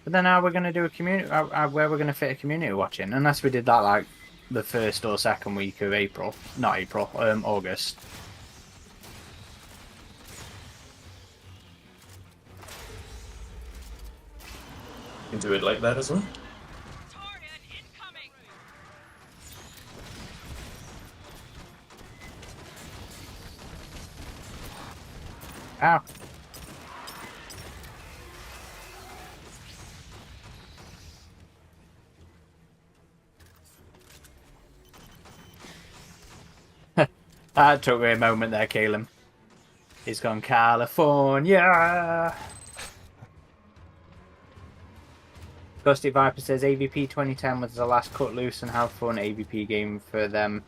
But then how are we going to do a community? Where we're going to fit a community watching? Unless we did that like the first or second week of April, not April, August. You can do it like that as well. Ow. That took me a moment there, Caleb. He's gone California. Ghosty Viper says AVP 2010 was the last cut loose and have fun AVP game for them.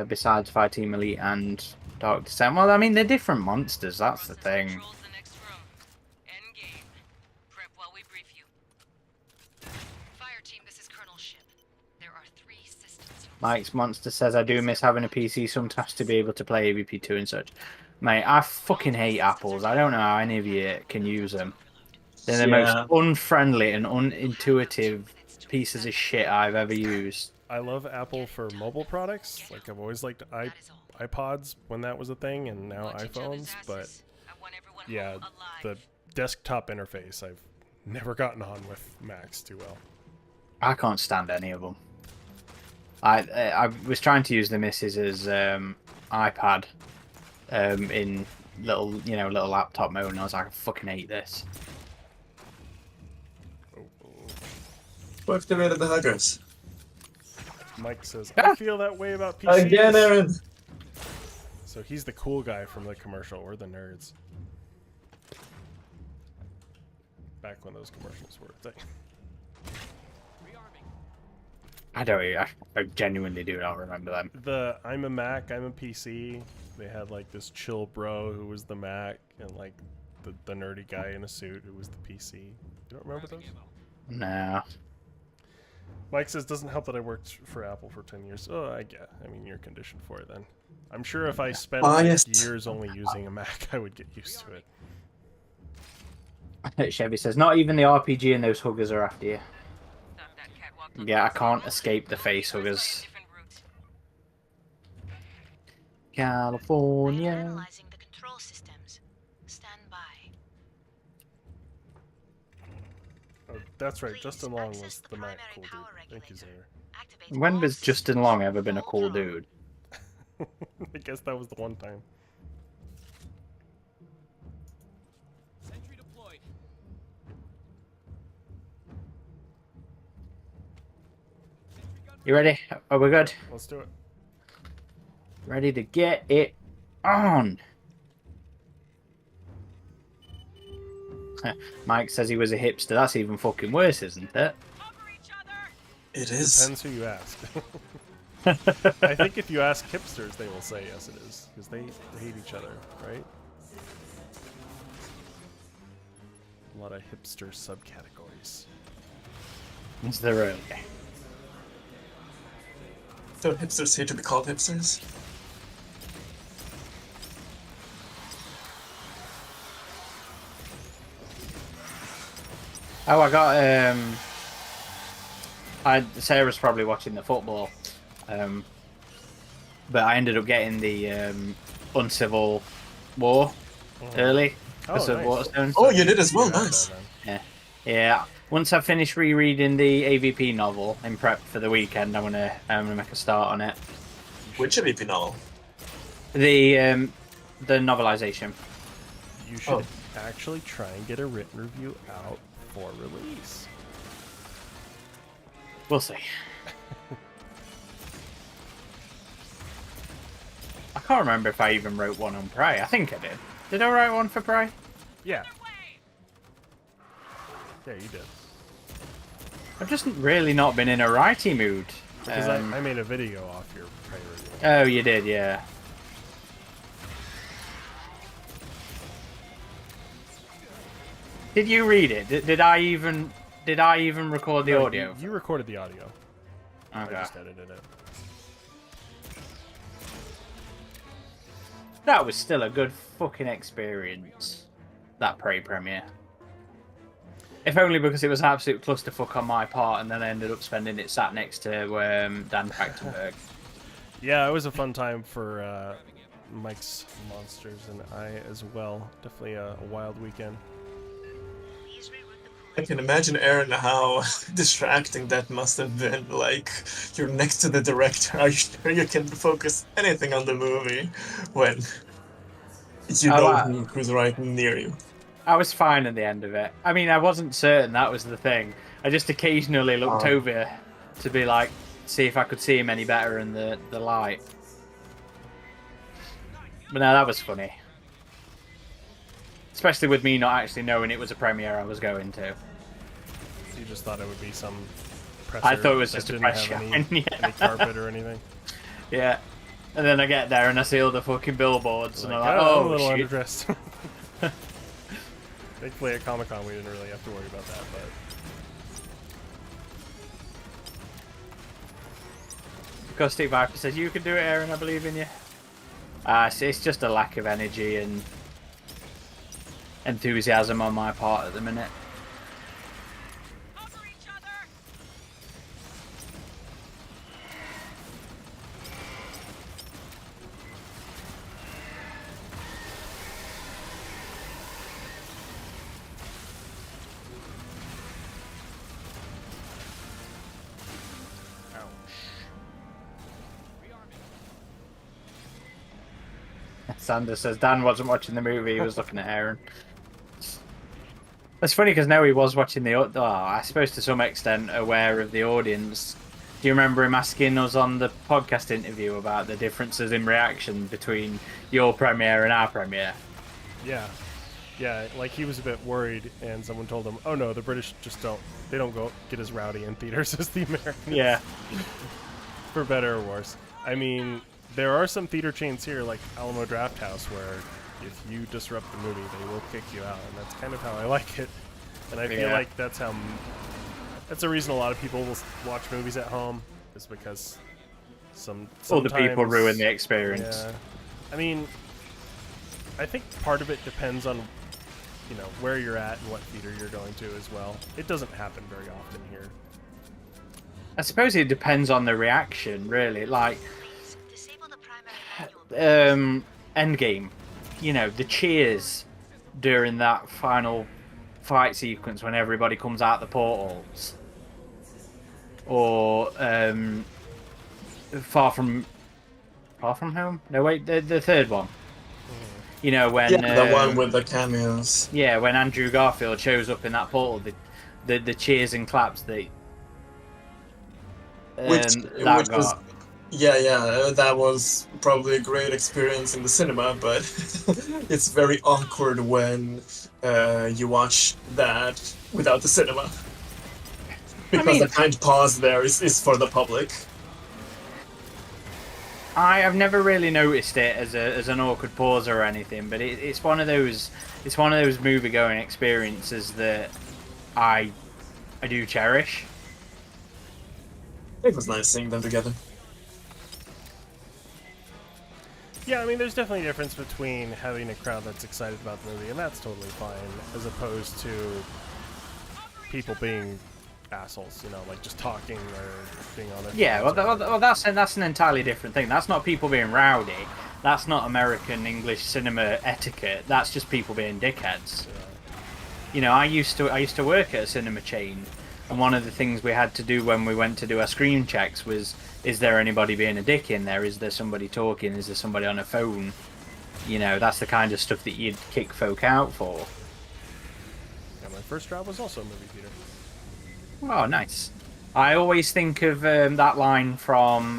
Besides Fireteam Elite and Dark Descent. Well, I mean, they're different monsters. That's the thing. Controls the next room. End game. Prep while we brief you. Fireteam, this is Colonel Ship. There are 3 systems. Mike's Monster says, I do miss having a PC sometimes to be able to play AVP 2 and such. Mate, I fucking hate apples. I don't know how any of you can use them. They're the most unfriendly and unintuitive pieces of shit I've ever used. I love Apple for mobile products. Like, I've always liked iPods when that was a thing, and now iPhones. But yeah, the desktop interface I've never gotten on with Macs too well. I can't stand any of them. I was trying to use the Mrs.'s iPad in little laptop mode, and I was like, I fucking hate this. What activated the huggers? Mike says, I feel that way about PCs. Again, Aaron! So he's the cool guy from the commercial. We're the nerds. Back when those commercials were a thing. I genuinely do not remember them. I'm a Mac, I'm a PC. They had like this chill bro who was the Mac, and like the nerdy guy in a suit who was the PC. You don't remember those? No. Mike says, doesn't help that I worked for Apple for 10 years. Oh, I get. I mean, you're conditioned for it then. I'm sure if I spent like, years only using a Mac, I would get used to it. Chevy says, not even the RPG and those huggers are after you. Yeah, I can't escape the face huggers. California. Analyzing the control systems. Stand by. Oh, that's right. Justin Long was the Mac cool dude. Thank you, Zaire. When has Justin Long ever been a cool dude? I guess that was the one time. You ready? Are we good? Let's do it. Ready to get it on. Mike says he was a hipster. That's even fucking worse, isn't it? It is. Depends who you ask. I think if you ask hipsters, they will say yes, it is, because they hate each other, right? A lot of hipster subcategories. Is there really? Don't hipsters hate to be called hipsters? Oh, I got Sarah's probably watching the football, but I ended up getting the Uncivil War early. Oh, Of nice. Waterstones. Oh, you did as well. Nice. Yeah. Once I finish rereading the AVP novel in prep for the weekend, I'm gonna make a start on it. Which AVP novel? The novelization. You should actually try and get a written review out for release. We'll see. I can't remember if I even wrote one on Prey. I think I did. Did I write one for Prey? Yeah. Yeah, you did. I've just really not been in a writing mood. Because I made a video off your Prey review. Oh, you did, yeah. Did you read it? Did I even record the No, audio? You recorded the audio. I Okay. just edited it. That was still a good fucking experience. That Prey premiere. If only because it was an absolute clusterfuck on my part, and then I ended up spending it sat next to Dan Trachtenberg. Yeah, it was a fun time for Mike's Monsters and I as well. Definitely a wild weekend. Please reroute the I can imagine, Aaron, how distracting that must have been. Like, you're next to the director. Are you sure you can focus anything on the movie when you know who's right near you? I was fine at the end of it. I mean, I wasn't certain, that was the thing. I just occasionally looked over to be like, see if I could see him any better in the light. But no, that was funny. Especially with me not actually knowing it was a premiere I was going to. You just thought it would be some presser I thought it was that just a didn't press have shine, any carpet or anything. Yeah. And then I get there and I see all the fucking billboards, and I'm like, I'm a oh, little shit. underdressed. Thankfully at Comic-Con we didn't really have to worry about that, but... Caustic Viper says, you can do it, Aaron, I believe in you. It's just a lack of energy and enthusiasm on my part at the minute. Cover each other! Sanders says Dan wasn't watching the movie, he was looking at Aaron. It's funny because now he was watching I suppose to some extent aware of the audience. Do you remember him asking us on the podcast interview about the differences in reaction between your premiere and our premiere? Yeah. Yeah, like he was a bit worried and someone told him, oh no, the British just don't go get as rowdy in theaters as the Americans. Yeah. For better or worse. I mean, there are some theater chains here like Alamo Drafthouse where if you disrupt the movie, they will kick you out, and that's kind of how I like it. And I feel like that's a reason a lot of people will watch movies at home, is because other people ruin the experience. Yeah. I mean, I think part of it depends on where you're at and what theater you're going to as well. It doesn't happen very often here. I suppose it depends on the reaction, really. Like, Please disable the primary manual. Endgame. The cheers during that final fight sequence when everybody comes out the portals. Or Far From Home? No, wait, the third one. When the one with the cameos. Yeah, when Andrew Garfield shows up in that portal, the cheers and claps that that was probably a great experience in the cinema, but it's very awkward when you watch that without the cinema. Because the kind pause there is for the public. I have never really noticed it as an awkward pause or anything, but it's one of those movie going experiences that I do cherish. It was nice seeing them together. Yeah, I mean, there's definitely a difference between having a crowd that's excited about the movie, and that's totally fine, as opposed to people being assholes, like just talking or being on it. Yeah, well, that's an entirely different thing. That's not people being rowdy. That's not American English cinema etiquette. That's just people being dickheads. You know, I used to work at a cinema chain, and one of the things we had to do when we went to do our screen checks was, is there anybody being a dick in there? Is there somebody talking? Is there somebody on a phone? You know, that's the kind of stuff that you'd kick folk out for. Yeah, my first job was also a movie theater. Oh, nice. I always think of that line from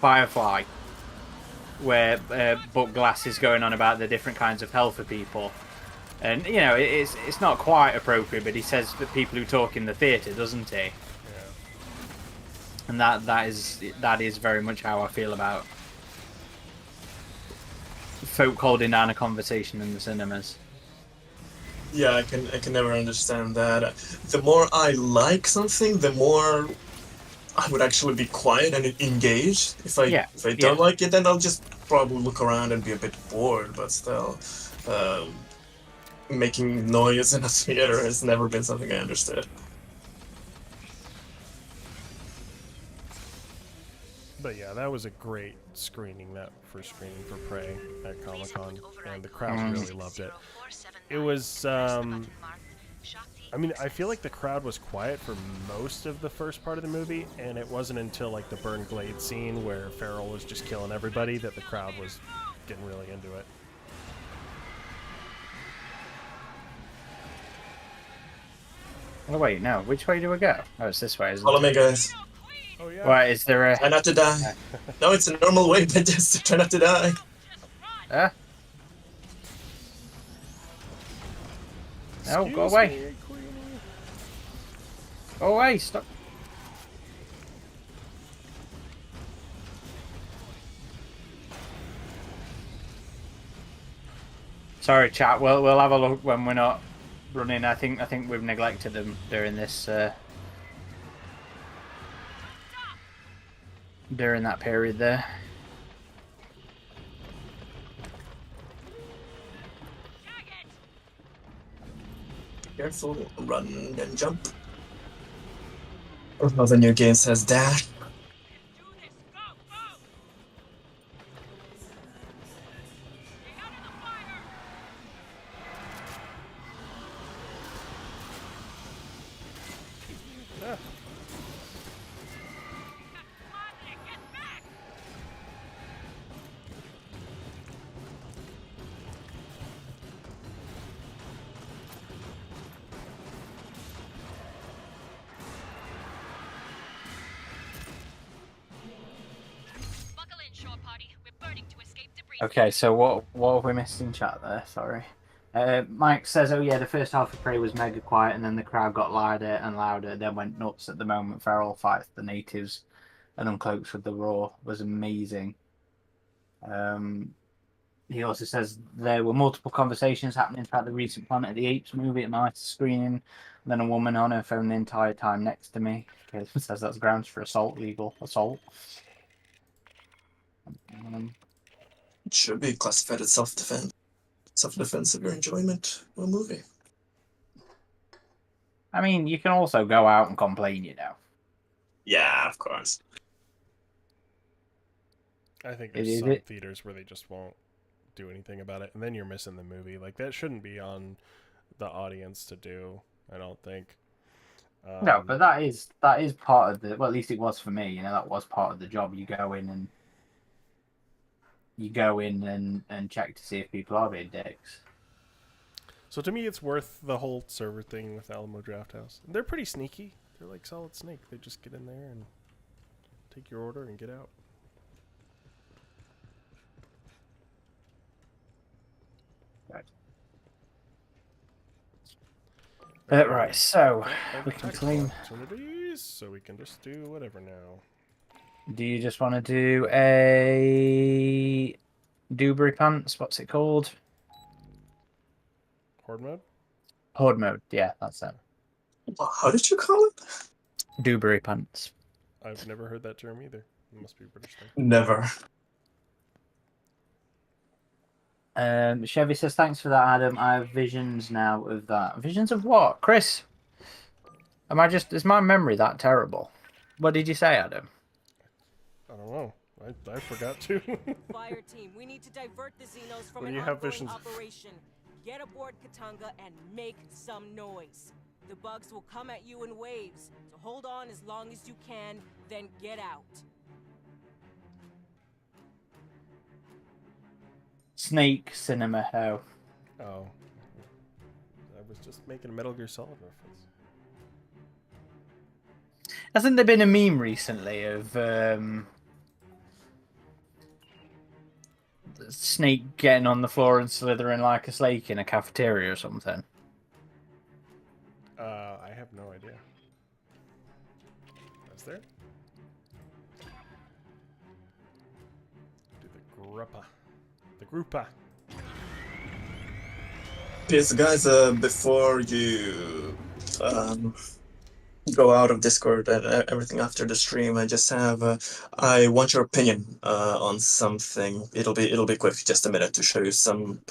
Firefly, where Buck Glass is going on about the different kinds of hell for people. And, you know, it's not quite appropriate, but he says that people who talk in the theatre, doesn't he? Yeah. And that is very much how I feel about folk holding down a conversation in the cinemas. Yeah, I can never understand that. The more I like something, the more I would actually be quiet and engaged. If I don't like it, then I'll just probably look around and be a bit bored. But still, making noise in a theater has never been something I understood. But yeah, that was a great screening, that first screening for Prey at Comic-Con, and the crowd really loved it. It was, I mean, I feel like the crowd was quiet for most of the first part of the movie, and it wasn't until, like, the Burn Glade scene where Farrell was just killing everybody that the crowd was getting really into it. Oh, wait, no. Which way do we go? Oh, it's this way, isn't Follow it? me, guys. Oh, yeah. Right, is there a... Try not to die. No, it's a normal way, but just try not to die. No, go away. Go away, stop. Sorry, chat. We'll have a look when we're not running. I think we've neglected them during this during that period there. Careful, run and jump. Oh, the new game says dash. Okay, so what have we missed in chat there? Sorry. Mike says, oh yeah, the first half of Prey was mega quiet and then the crowd got louder and louder, then went nuts at the moment Farrell fights the natives and uncloaks with the Raw was amazing. He also says there were multiple conversations happening throughout the recent Planet of the Apes movie at my screening, and then a woman on her phone the entire time next to me. Caleb says that's grounds for assault, legal assault. It should be classified as self-defense. Self-defense of your enjoyment of a movie. I mean, you can also go out and complain, you know. Yeah, of course. I think there's some theaters where they just won't do anything about it, and then you're missing the movie. Like, that shouldn't be on the audience to do, I don't think. No, but that is part of the... Well, at least it was for me, you know, that was part of the job. You go in and check to see if people are being dicks. So to me, it's worth the whole server thing with Alamo Drafthouse. They're pretty sneaky. They're like Solid Snake. They just get in there and take your order and get out. Right, so we can claim... So we can just do whatever now. Do you just want to do a Dewberry Pants? What's it called? Horde mode? Horde mode, yeah, that's it. How did you call it? Dewberry Pants. I've never heard that term either. It must be a British thing. Never. Chevy says, thanks for that, Adam. I have visions now of that. Visions of what? Chris? Is my memory that terrible? What did you say, Adam? I don't know. I forgot to. Fireteam, we need to divert the Xenos from What an do you have ongoing visions? operation. get aboard Katanga and make some noise. The bugs will come at you in waves, so hold on as long as you can, then get out. Snake Cinema Ho. Oh. I was just making a Metal Gear Solid reference. Hasn't there been a meme recently of Snake getting on the floor and slithering like a snake in a cafeteria or something? I have no idea. Is there? Do the Gruppa. The Gruppa. Yes, guys, before you go out of Discord and everything after the stream, I just have I want your opinion on something. It'll be quick, just a minute to show you some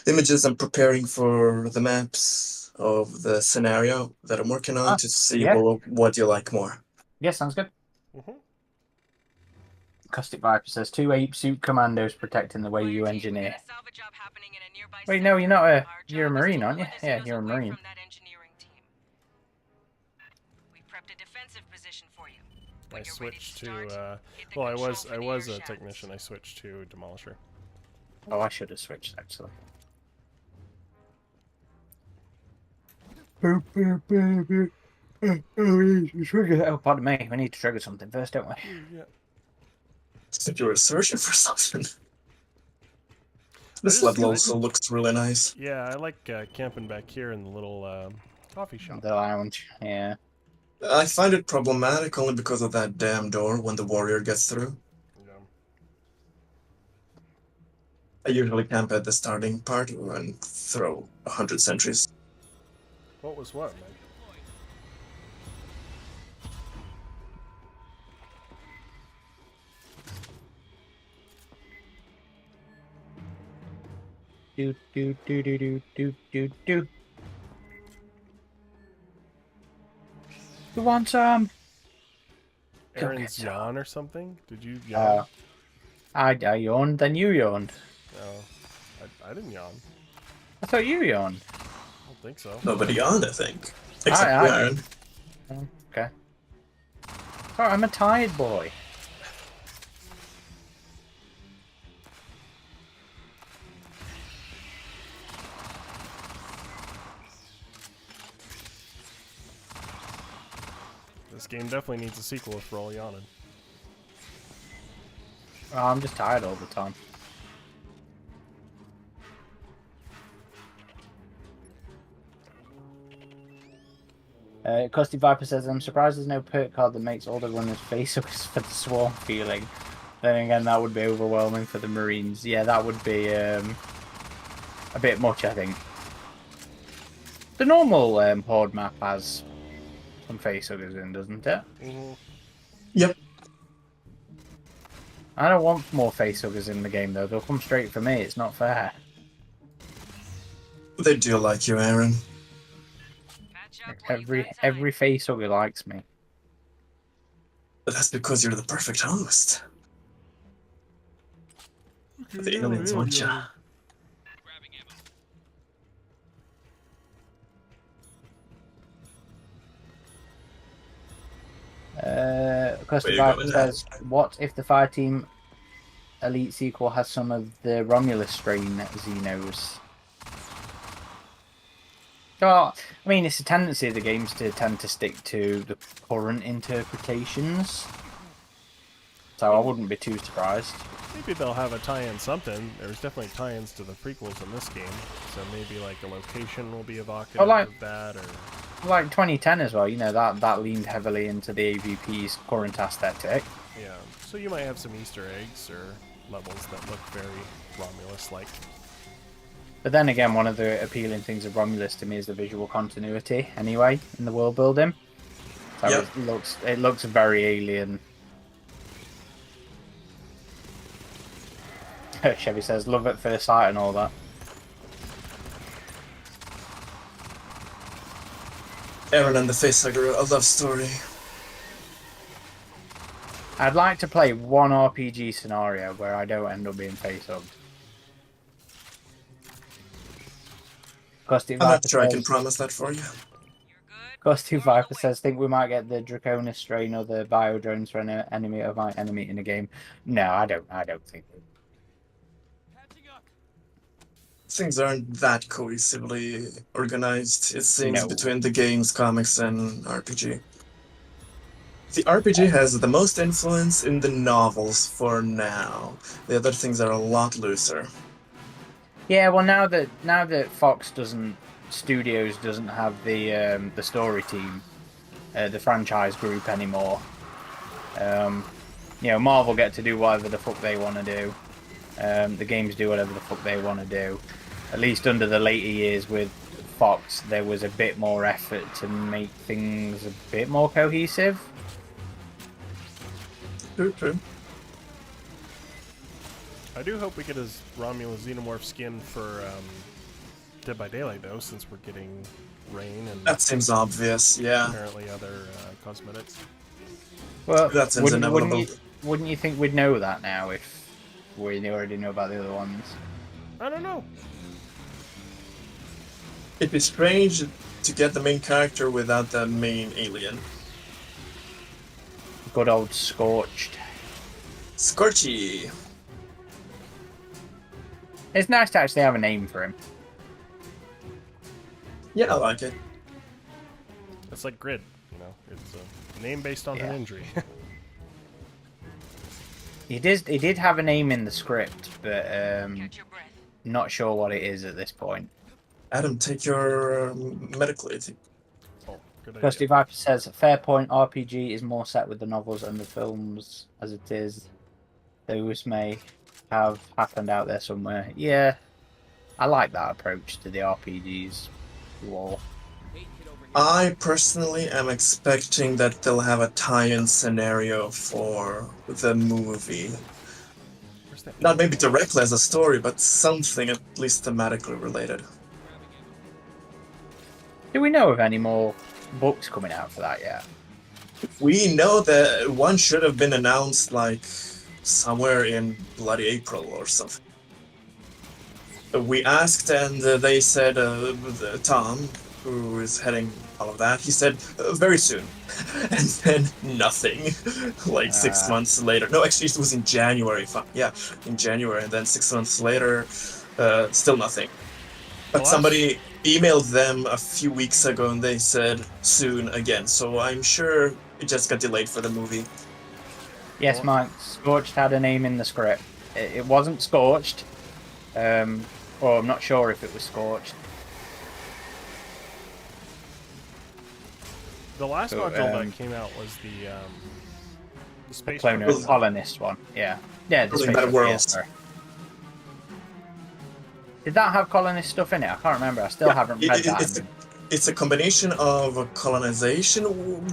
images I'm preparing for the maps of the scenario that I'm working on to see yeah. what you like more. Yeah, sounds good. Mm-hmm. Caustic Viper says 2 ape suit commandos protecting the way you Fireteam, we engineer. got a salvage job happening in a nearby Wait, no, you're not sector. a. Our You're a job is marine, to aren't you? lure the Yeah, Xenos you're a away marine. from that engineering team. We prepped a defensive position for you. I When you're ready switched to to start, hit the well, I control was for the a air shafts. technician. I switched to Demolisher. Oh, I should have switched actually. Oh, pardon me. We need to trigger something first, don't we? Yeah. If you were searching for something. This level also looks really nice. Yeah, I like camping back here in the little coffee shop. The lounge, yeah. I find it problematic only because of that damn door when the warrior gets through. Yeah. I usually camp at the starting part and throw 100 sentries. What was what, man? Do do do do do do do do. You want some? Aaron's yawn or something? Did you yawn? I yawned, then you yawned. No, I didn't yawn. I thought you yawned. I don't think so. Nobody on, I think. Except I Aaron. Okay. Sorry, I'm a tired boy. This game definitely needs a sequel if we're all yawning. Oh, I'm just tired all the time. Custy Viper says, I'm surprised there's no perk card that makes all the runners face up for the swarm feeling. Then again, that would be overwhelming for the Marines. Yeah, that would be a bit much, I think. The normal Horde map has some facehuggers in, doesn't it? Mm-hmm. Yep. I don't want more facehuggers in the game, though. They'll come straight for me. It's not fair. They do like you, Aaron. Every facehugger likes me. But that's because you're the perfect host. The aliens want ya. Custom Viper says, what if the Fireteam Elite sequel has some of the Romulus strain Xenos? Well, I mean, it's a tendency of the games to tend to stick to the current interpretations. So I wouldn't be too surprised. Maybe they'll have a tie-in something. There's definitely tie-ins to the prequels in this game. So maybe like a location will be evocative of that, or like 2010 as well. You know, that leaned heavily into the AVP's current aesthetic. yeah. So you might have some Easter eggs or levels that look very Romulus-like. But then again, one of the appealing things of Romulus to me is the visual continuity. Anyway, in the world building, so yep. it looks very alien. Chevy says, love at first sight and all that. Aaron and the Facehugger, a love story. I'd like to play one RPG scenario where I don't end up being facehugged. Gusty I'm not Viper sure I can says, promise that for you. You're good. Gusty You're on the Viper way. says, think we might get the Draconis strain or the Bio Drones for an enemy of my enemy in a game. No, I don't think. Things aren't that cohesively organized, it seems, No. between the games, comics, and RPG. The RPG has the most influence in the novels for now. The other things are a lot looser. Yeah, well, now that Fox Studios doesn't have the story team, the franchise group anymore. Marvel get to do whatever the fuck they want to do. The games do whatever the fuck they want to do. At least under the later years with Fox, there was a bit more effort to make things a bit more cohesive. True. I do hope we get his Romulus Xenomorph skin for Dead by Daylight, though, since we're getting rain and That seems obvious, yeah. apparently other cosmetics. Well, That seems inevitable. Wouldn't you think we'd know that now if we already know about the other ones? I don't know. It'd be strange to get the main character without the main alien. Good old Scorched. Scorchy! It's nice to actually have a name for him. Yeah, I like it. It's like Grid, you know. It's a name based on an injury. He did have a name in the script, but Catch your breath. not sure what it is at this point. Adam, take your medical aid. Oh, good idea. Gusty Viper says, fair point, RPG is more set with the novels and the films as it is. Those may have happened out there somewhere. Yeah, I like that approach to the RPG's lore. I personally am expecting that they'll have a tie-in scenario for the movie. Where's that? Not maybe directly as a story, but something at least thematically related. Do we know of any more books coming out for that yet? We know that one should have been announced like somewhere in bloody April or something. We asked and they said, Tom, who is heading all of that, he said, very soon. And then nothing. Like 6 months later. No, actually it was in January. Yeah, in January. And then 6 months later, still nothing. But somebody emailed them a few weeks ago and they said soon again. So I'm sure it just got delayed for the movie. Yes, Mike, Scorched had a name in the script. It wasn't Scorched. Or I'm not sure if it was Scorched. The last module that came out was the space colonist one. Yeah, the Building space Better one, Worlds. yeah, sorry. Did that have colonist stuff in it? I can't remember. I still haven't read that. It's a combination of colonization,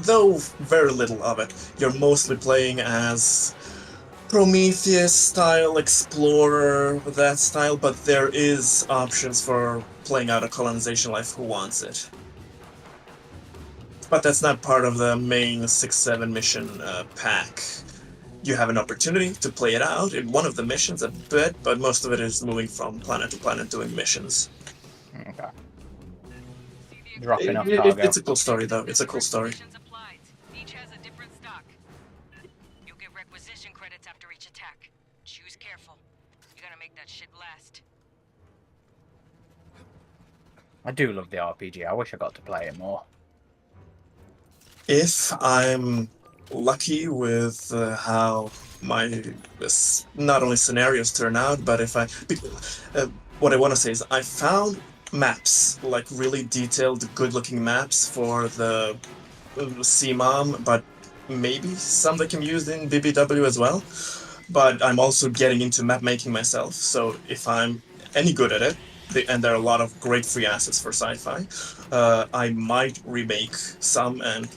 though very little of it. You're mostly playing as Prometheus style explorer, that style, but there is options for playing out a colonization life who wants it. But that's not part of the main 6-7 mission pack. You have an opportunity to play it out in one of the missions a bit, but most of it is moving from planet to planet doing missions. Okay. Dropping off cargo. It's a cool story, though. It's a cool story. Applied. Each has a different stock. You'll get requisition credits after each attack. Choose careful. You gotta make that shit last. I do love the RPG. I wish I got to play it more. If I'm lucky with how my not only scenarios turn out, but if what I want to say is I found maps, like really detailed, good-looking maps for the CMOM, but maybe some that can be used in BBW as well. But I'm also getting into map making myself, so if I'm any good at it, and there are a lot of great free assets for sci-fi, I might remake some and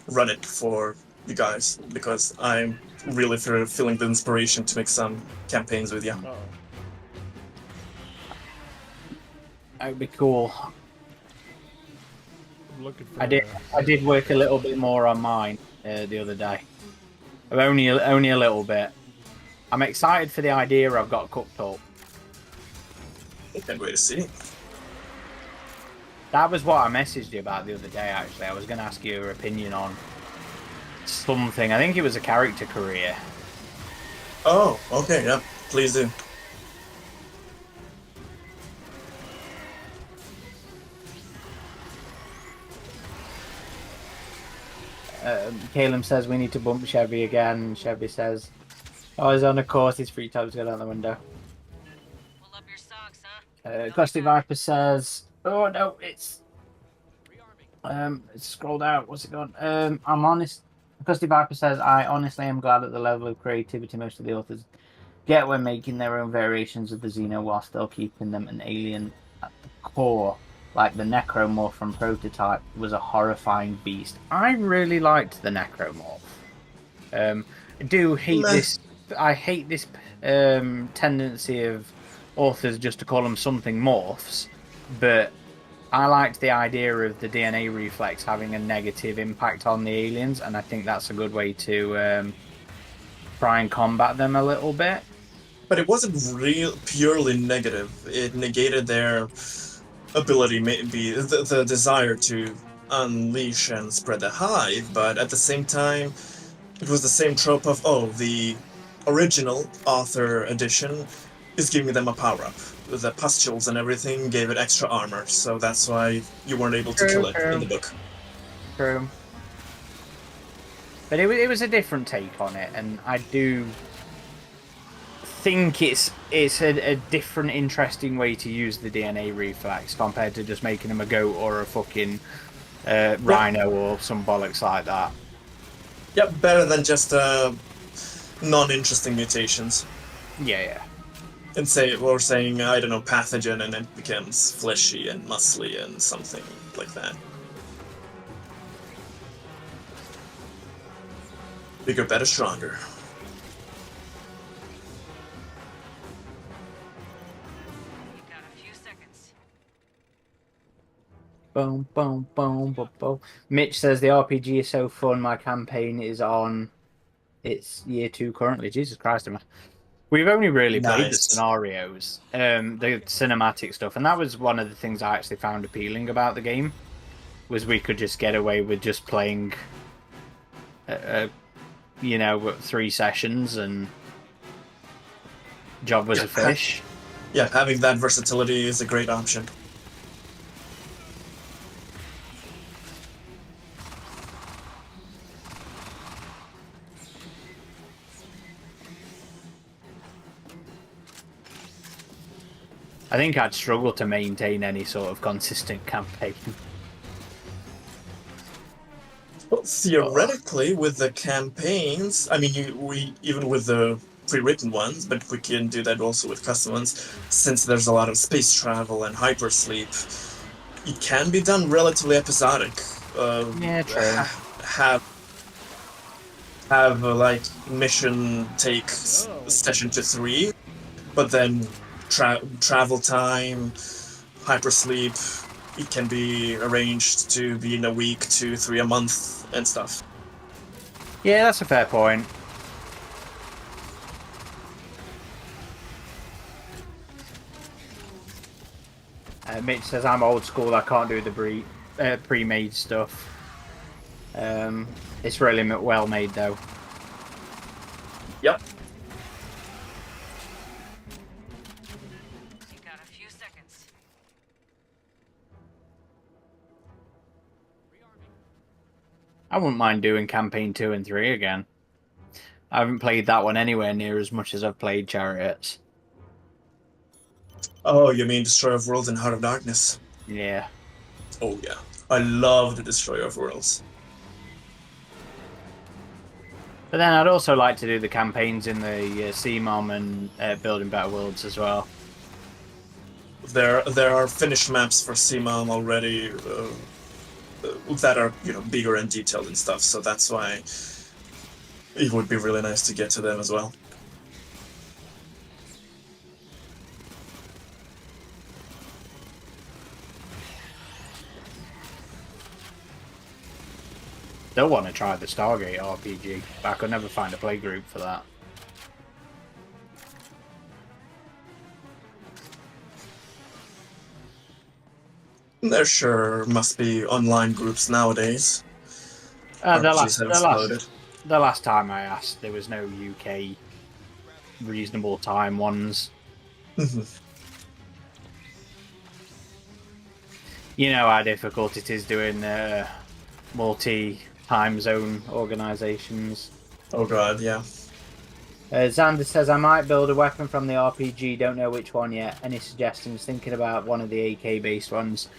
run it for you guys, because I'm really feeling the inspiration to make some campaigns with you. That would be cool. I'm looking for I did work a little bit more on mine the other day. Only a little bit. I'm excited for the idea I've got cooked up. Can't wait to see. That was what I messaged you about the other day, actually. I was going to ask you your opinion on something. I think it was a character career. Oh, okay, yeah. Please do. Caleb says we need to bump Chevy again. Chevy says, oh, he's on a course. His free time's going out the window. Pull up your socks, huh? Gusty Viper says, oh, no, it's scrolled out. What's it gone? I'm honest. Gusty Viper says, I honestly am glad at the level of creativity most of the authors get when making their own variations of the Xeno while still keeping them an alien at the core. Like the Necromorph from Prototype was a horrifying beast. I really liked the Necromorph. I do hate this. I hate this tendency of authors just to call them something morphs, but I liked the idea of the DNA reflex having a negative impact on the aliens, and I think that's a good way to try and combat them a little bit. But it wasn't purely negative. It negated their ability, maybe the desire to unleash and spread the hive, but at the same time, it was the same trope of, oh, the original author edition is giving them a power-up. The pustules and everything gave it extra armor, so that's why you weren't able to kill it in the book. True. But it was a different take on it, and I do think it's a different, interesting way to use the DNA reflex compared to just making them a goat or a fucking rhino or some bollocks like that. Yep, better than just non-interesting mutations. Yeah. And saying, I don't know, pathogen, and it becomes fleshy and muscly and something like that. Bigger, better, stronger. You've got a few seconds. Boom, boom, boom, boom, boom. Mitch says the RPG is so fun. My campaign is on its year 2 currently. Jesus Christ, we've only really played the scenarios, the cinematic stuff, and that was one of the things I actually found appealing about the game, was we could just get away with just playing, 3 sessions and job was a finish. Yeah, having that versatility is a great option. I think I'd struggle to maintain any sort of consistent campaign. Well, theoretically, with the campaigns, I mean, we even with the pre-written ones, but we can do that also with custom ones, since there's a lot of space travel and hypersleep. It can be done relatively episodic. Yeah, true. Have like mission take session to 3, but then travel time, hypersleep, it can be arranged to be in a week, 2, 3 a month, and stuff. Yeah, that's a fair point. Mitch says I'm old school. I can't do the pre-made stuff. It's really well made though. Yep. You got a few seconds. I wouldn't mind doing campaign 2 and 3 again. I haven't played that one anywhere near as much as I've played Chariots. Oh, you mean Destroyer of Worlds and Heart of Darkness? Yeah. Oh yeah, I love the Destroyer of Worlds. But then I'd also like to do the campaigns in the CMOM and Building Better Worlds as well. There are finished maps for CMOM already that are bigger and detailed and stuff. So that's why it would be really nice to get to them as well. They'll want to try the Stargate RPG, but I could never find a playgroup for that. There sure must be online groups nowadays. The RPGs have exploded. last time I asked, there was no UK reasonable time ones. You know how difficult it is doing multi-time zone organizations. Oh god, yeah. Xander says, I might build a weapon from the RPG, don't know which one yet. Any suggestions? Thinking about one of the AK-based ones.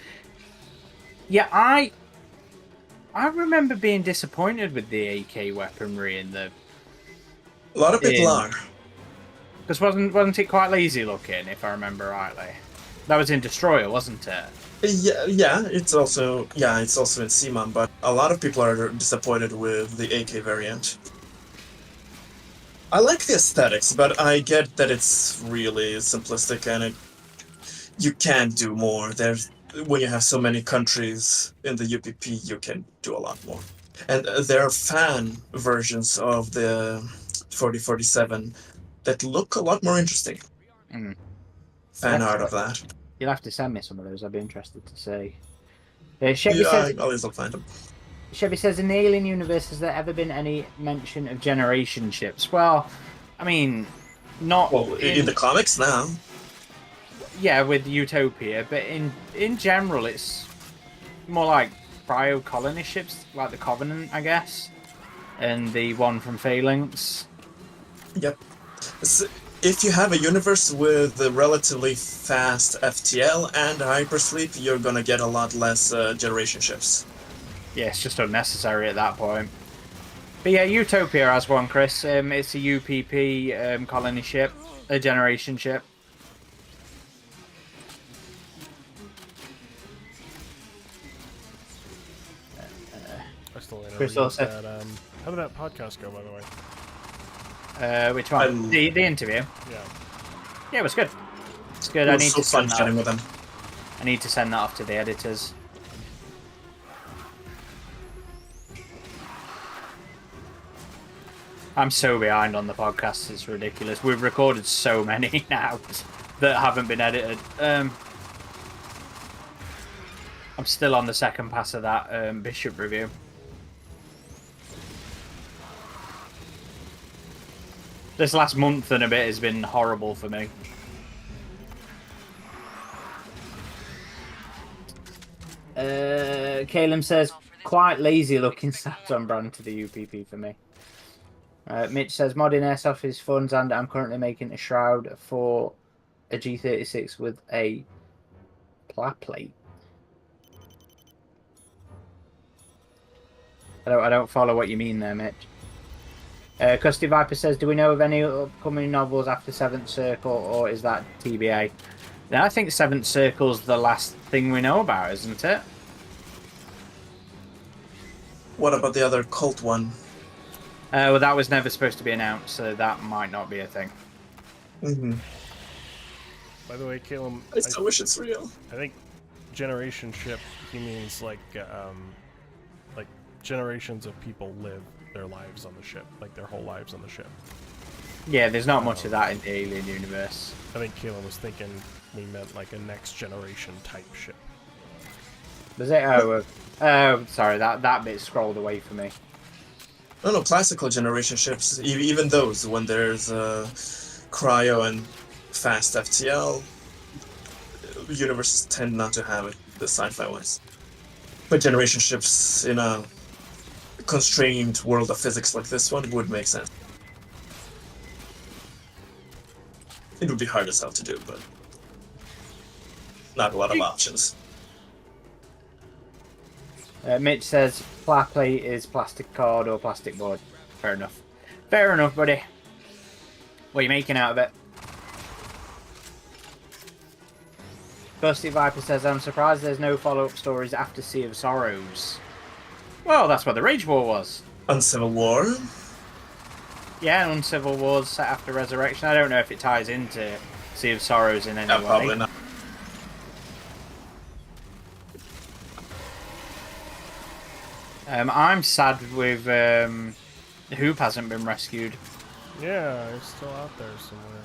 Yeah, I remember being disappointed with the AK weaponry in the... A lot of people are. Because wasn't it quite lazy looking, if I remember rightly? That was in Destroyer, wasn't it? Yeah, it's also in CMON, but a lot of people are disappointed with the AK variant. I like the aesthetics, but I get that it's really simplistic and you can't do more. When you have so many countries in the UPP, you can do a lot more. And there are fan versions of the 4047 that look a lot more interesting. Fan art of that. You'll have to send me some of those. I'd be interested to see. I'll find them. Chevy says, in the Alien universe, has there ever been any mention of generation ships? Well, I mean, not... Well, in the comics now. Yeah, with Utopia, but in general, it's more like cryo-colony ships, like the Covenant, I guess, and the one from Phalanx. Yep. So if you have a universe with a relatively fast FTL and hypersleep, you're gonna get a lot less generation ships. Yeah, it's just unnecessary at that point. But yeah, Utopia has one, Chris. It's a UPP colony ship, a generation ship. I still ain't Chris ever also- used that. How did that podcast go, by the way? Which one? The interview? Yeah. Yeah, it was good. It's good. It I was need so to fun send that. chatting with them. I need to send that off to the editors. I'm so behind on the podcasts, it's ridiculous. We've recorded so many now that haven't been edited. I'm still on the second pass of that Bishop review. This last month and a bit has been horrible for me. Caleb says, quite lazy looking stats on brand to the UPP for me. Mitch says, modding airsoft is fun, and I'm currently making a shroud for a G36 with a pla plate. I don't follow what you mean there, Mitch. Custy Viper says, do we know of any upcoming novels after Seventh Circle, or is that TBA? Now, I think Seventh Circle's the last thing we know about, isn't it? What about the other cult one? Well, that was never supposed to be announced, so that might not be a thing. By the way, Caleb, I still wish it's real. I think generation ship, he means like generations of people live their lives on the ship, like their whole lives on the ship. Yeah, there's not much of that in the Alien universe. I think Caleb was thinking we meant like a next generation type ship. Was it? Oh, sorry, that bit scrolled away for me. No, classical generation ships, even those, when there's cryo and fast FTL, universes tend not to have it, the sci-fi ones. But generation ships in a constrained world of physics like this one would make sense. It would be hard as hell to do, but not a lot of options. Mitch says, pla plate is plastic card or plastic board. Fair enough. Fair enough, buddy. What are you making out of it? Ghosty Viper says, I'm surprised there's no follow-up stories after Sea of Sorrows. Well, that's what the Rage War was. On Civil War? Yeah, and Civil War's set after Resurrection. I don't know if it ties into Sea of Sorrows in any way. Probably not. I'm sad with Hoop hasn't been rescued. Yeah, he's still out there somewhere.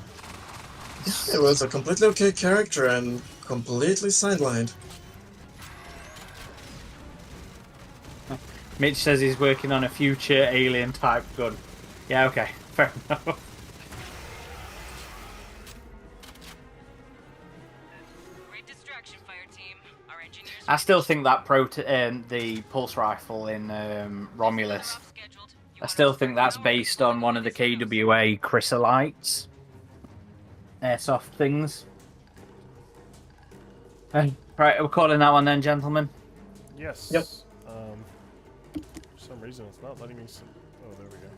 It was a completely okay character and completely sidelined. Mitch says he's working on a future alien type gun. Yeah, okay, fair enough. Great distraction, Fireteam. Our engineers. I still think that the pulse rifle in Romulus. I still think that's based on one of the KWA chrysolites airsoft things. Right, we're calling that one then, gentlemen. Yes. Yep. For some reason, it's not letting me. Oh, there we go.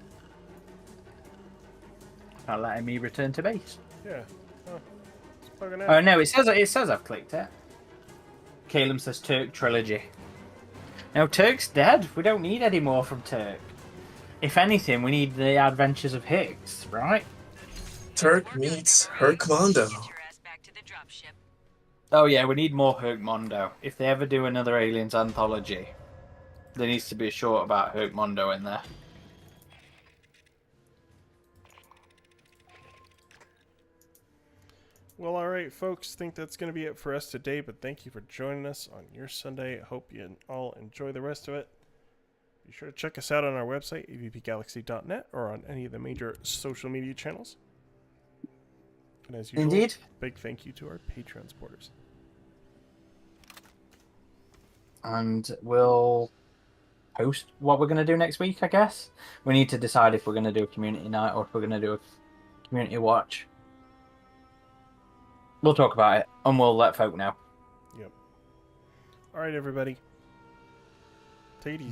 Not letting me return to base. Yeah. Oh, it's bugging out. Oh no, it says I've clicked it. Caleb says Turk trilogy. No, Turk's dead. We don't need any more from Turk. If anything, we need the adventures of Higgs, right? Turk meets her commando. Get your ass back to the dropship. Oh yeah, we need more Herc Mondo. If they ever do another Aliens anthology, there needs to be a short about Herc Mondo in there. Well, all right, folks. Think that's going to be it for us today. But thank you for joining us on your Sunday. I hope you all enjoy the rest of it. Be sure to check us out on our website, avpgalaxy.net, or on any of the major social media channels. And as usual, Indeed. big thank you to our Patreon supporters. And we'll post what we're going to do next week, I guess. We need to decide if we're going to do a community night or if we're going to do a community watch. We'll talk about it, and we'll let folk know. Yep. All right, everybody. Take it easy. Bye.